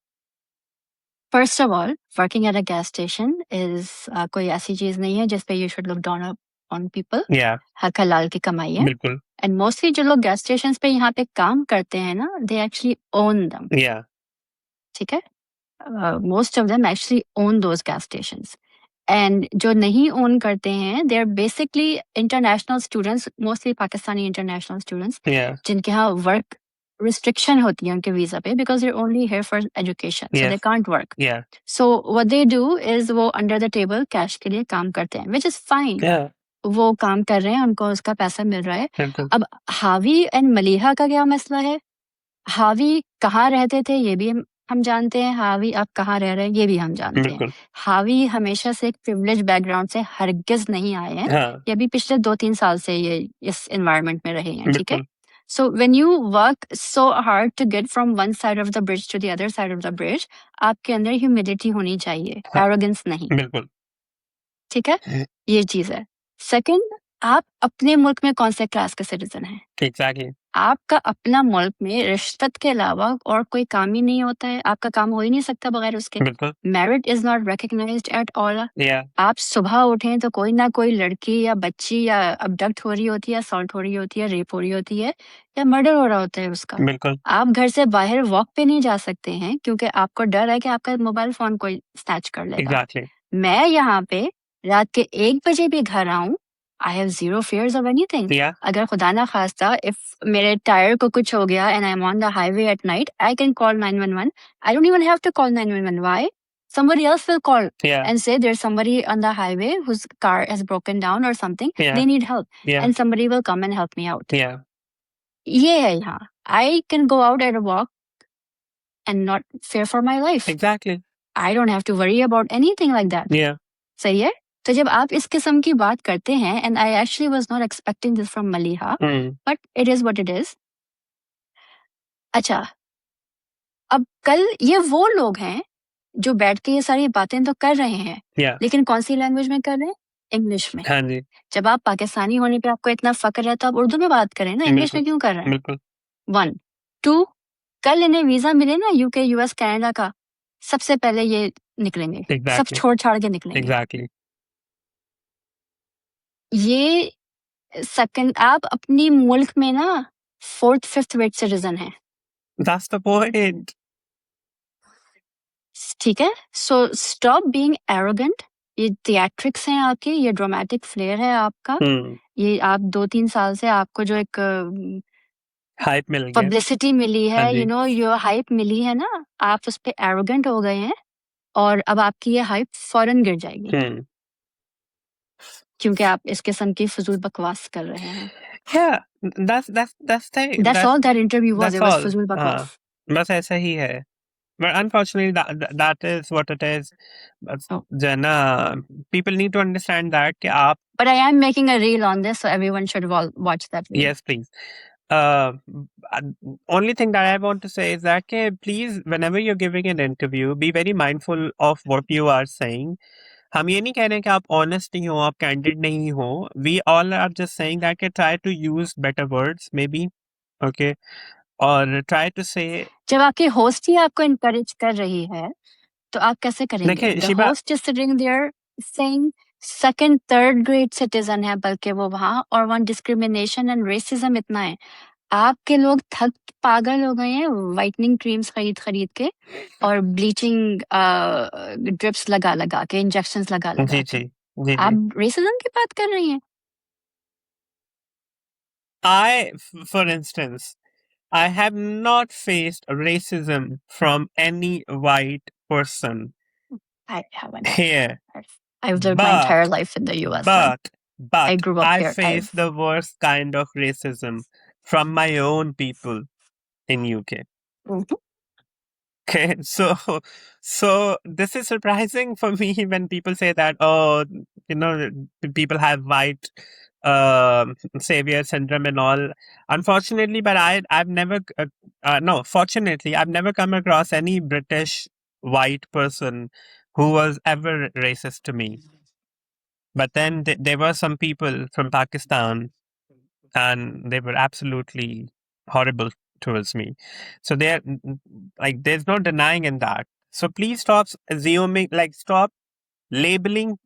First of all, working at a gas station is कोई ऐसी चीज नहीं है जिस पे you should look down on people. Yeah. हक हलाल की कमाई है. बिल्कुल. And mostly जो लोग गैस स्टेशन पे यहाँ पे काम करते हैं ना, they actually own them. Yeah. ठीक है. Most of them actually own those gas stations. And जो नहीं own करते हैं, they are basically international students, mostly Pakistani international students, Yeah. जिनके यहाँ work restriction होती है उनके visa पे, because they're only here for education, so they can't work. Yeah. So what they do is वो under the table cash के लिए काम करते हैं, which is fine. Yeah. वो काम कर रहे हैं, उनको उसका पैसा मिल रहा है. बिल्कुल. अब हावी एंड मलीहा का क्या मसला है? हावी कहाँ रहते थे ये भी हम जानते हैं. हावी अब कहाँ रह रहे हैं ये भी हम जानते हैं. बिल्कुल. हावी हमेशा से एक प्रिविलेज बैकग्राउंड से हरगिज नहीं आए हैं. हाँ. ये अभी पिछले 2-3 साल से ये इस एनवायरनमेंट में रहे हैं. ठीक है. बिल्कुल. So when you work so hard to get from one side of the bridge to the other side of the bridge, आपके अंदर ह्यूमिलिटी होनी चाहिए, हाँ. एरोगेंस नहीं. बिल्कुल. ठीक है. ये चीज है. सेकंड, आप अपने मुल्क में कौन से क्लास के सिटीजन हैं? एग्जैक्टली आपका अपना मुल्क में रिश्वत के अलावा और कोई काम ही नहीं होता है, आपका काम हो ही नहीं सकता बगैर उसके। बिल्कुल merit is not recognised at all. या आप सुबह उठें तो कोई ना कोई लड़की या बच्ची या अबडक्ट हो रही होती है, असॉल्ट हो रही होती है, रेप हो रही होती है या मर्डर हो रहा होता है उसका। बिल्कुल आप घर से बाहर वॉक पे नहीं जा सकते हैं क्योंकि आपको डर है कि आपका मोबाइल फोन कोई स्नैच कर लेगा। एग्जैक्टली मैं यहाँ पे रात के 1 बजे भी घर आऊं, I have zero fears of anything. या अगर खुदा ना खास्ता इफ मेरे टायर को कुछ हो गया and I am on the highway at night, I can call 911। I don't even have to call 911। Why? Somebody else will call या and say there's somebody on the highway whose car has broken down or something. Yeah. They need help, या and somebody will come and help me out. या ये है यहाँ। I can go out at a walk and not fear for my life. Exactly I don't have to worry about anything like that. या सही है? तो जब आप इस किस्म की बात करते हैं, and I actually was not expecting this from Maliha, but it is what it is. अच्छा, अब कल ये वो लोग हैं जो बैठ के ये सारी बातें तो कर रहे हैं, या लेकिन कौन सी लैंग्वेज में कर रहे हैं? इंग्लिश में। हाँ जी जब आप पाकिस्तानी होने पे आपको इतना फक्र है तो आप उर्दू में बात करें ना, इंग्लिश बिल्कुल में क्यों कर रहे हैं? बिल्कुल 1 2 कल इन्हें वीजा मिले ना यूके, यूएस, कनाडा का, सबसे पहले ये निकलेंगे, सब एग्जैक्टली छोड़ छाड़ के निकलेंगे। एग्जैक्टली ये सेकंड, आप अपनी मुल्क में ना 4th 5th रेट सिटीजन है, दैट्स द पॉइंट ठीक है? So stop being arrogant. ये थिएट्रिक्स हैं आपके, ये ड्रामेटिक फ्लेयर है आपका, ये आप 2-3 साल से आपको जो एक हाइप मिल गया पब्लिसिटी मिली है, हाँ जी। यू नो, यो हाइप मिली है ना, आप उस पे एरोगेंट हो गए हैं और अब आपकी ये हाइप फौरन गिर जाएगी क्योंकि आप इस किस्म की फजूल बकवास कर रहे हैं। Yeah, that's thing. That's all that interview was. that's It was all. फजूल हाँ, बकवास। बस ऐसा ही है. But unfortunately, that is what it is. But Oh. जो है ना, people need to understand that कि आप But I am making a reel on this, so everyone should watch that reel. yes, please. Uh, only thing that I want to say is that कि please, whenever you're giving an interview, be very mindful of what you are saying. हम ये नहीं कह रहे कि आप honest नहीं हो, आप कैंडिड नहीं हो. We all are just saying that कि try to use better words maybe, okay, और ट्राई टू से जब आपकी होस्ट ही आपको encourage कर रही है, तो आप कैसे करेंगे? देखिए The Shiba host is sitting there saying second, third grade citizen है बल्कि वो वहाँ, और वहाँ discrimination and racism इतना है। आपके लोग थक पागल हो गए हैं वाइटनिंग क्रीम्स खरीद के और ब्लीचिंग ड्रिप्स लगा के, इंजेक्शंस लगा जी के। जी जी जी आप रेसिज्म की बात कर रही हैं? for instance, I have not faced racism from any white person I haven't. here, I've lived my entire life in the US. but I grew up I here. face the worst kind of racism from my own people in UK. Mhm. Okay, so this is surprising for me when people say that, oh, you know, people have white savior syndrome and all. Unfortunately, but I've never no, fortunately, I've never come across any British white person who was ever racist to me. But then there were some people from Pakistan, and they were absolutely horrible towards me. So they're like, there's no denying in that. So please stop assuming, like, stop labeling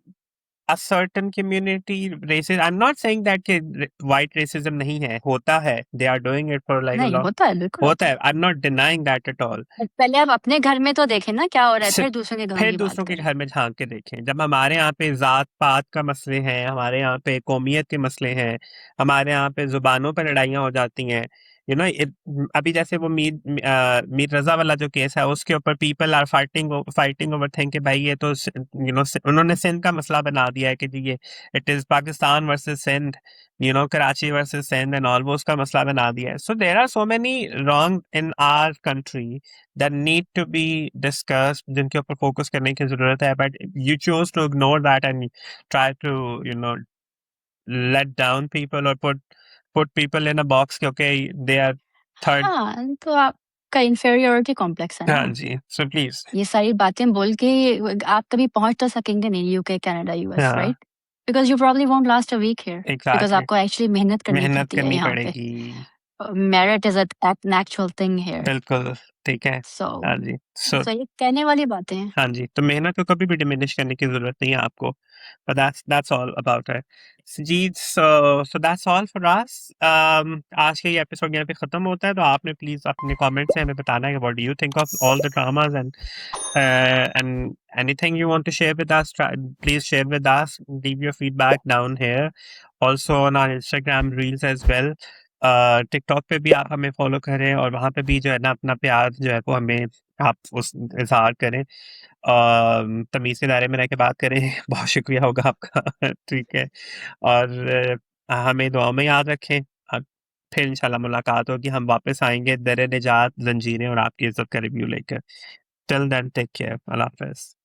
a certain community racist. I'm not saying that कि white racism नहीं है, होता है. They are doing it for like a नहीं long. होता है, बिल्कुल होता है. I'm not denying that at all. पहले आप अपने घर में तो देखें ना क्या हो रहा है, सिर्फ- फिर दूसरों के घर फिर की बात दूसरों के करें। घर में झांक के देखें. जब हमारे यहाँ पे जात पात का मसले हैं, हमारे यहाँ पे कौमियत के मसले हैं, हमारे यहाँ पे जुबानों पर लड़ाइयाँ हो जाती हैं, यू नो, अभी जैसे वो मीर रजा वाला जो केस है, उसके ऊपर people are fighting over thing कि भाई ये तो यू नो उन्होंने सिंध का मसला बना दिया है कि जी ये it is Pakistan versus Sindh, you know, Karachi versus Sindh and all, वो उसका मसला बना दिया है. So there are so many wrong in our country that need to be discussed, जिनके ऊपर फोकस करने की जरूरत है, but you chose to ignore that and try to, you know, let down people or put people in a box कि okay they are third. हाँ, तो आपका inferiority complex है हाँ ना। जी, so please. ये सारी बातें बोल के आप कभी पहुंच तो सकेंगे नहीं यूके, कनाडा, यूएस, हाँ. Right? because you probably won't last a week here because exactly आपको actually मेहनत करनी मेहनत पड़ती है करनी यहाँ पे पड़ेगी merit is an actual thing here बिल्कुल ठीक है so हाँ जी सो ये कहने वाली बातें हैं हाँ जी तो मेहनत को कभी भी डिमिनिश करने की जरूरत नहीं है आपको but that's all about it ji so that's all for us आज का ये एपिसोड यहाँ पे खत्म होता है तो आपने प्लीज अपने कमेंट से हमें बताना है what do you think of all the dramas and anything you want to share with us please share with us leave your feedback down here also on our Instagram reels as well TikTok पे भी आप हमें follow करें और वहाँ पे भी जो है ना अपना प्यार जो है वो हमें आप उस इजहार करें तमीज़ के दायरे में रह के बात करें बहुत शुक्रिया होगा आपका ठीक है और हमें दुआ में याद रखें फिर इंशाल्लाह मुलाकात होगी हम वापस आएंगे दर निजात जंजीरें और आपकी इज्जत का रिव्यू लेकर टिल देन टेक केयर अल्लाह हाफिज़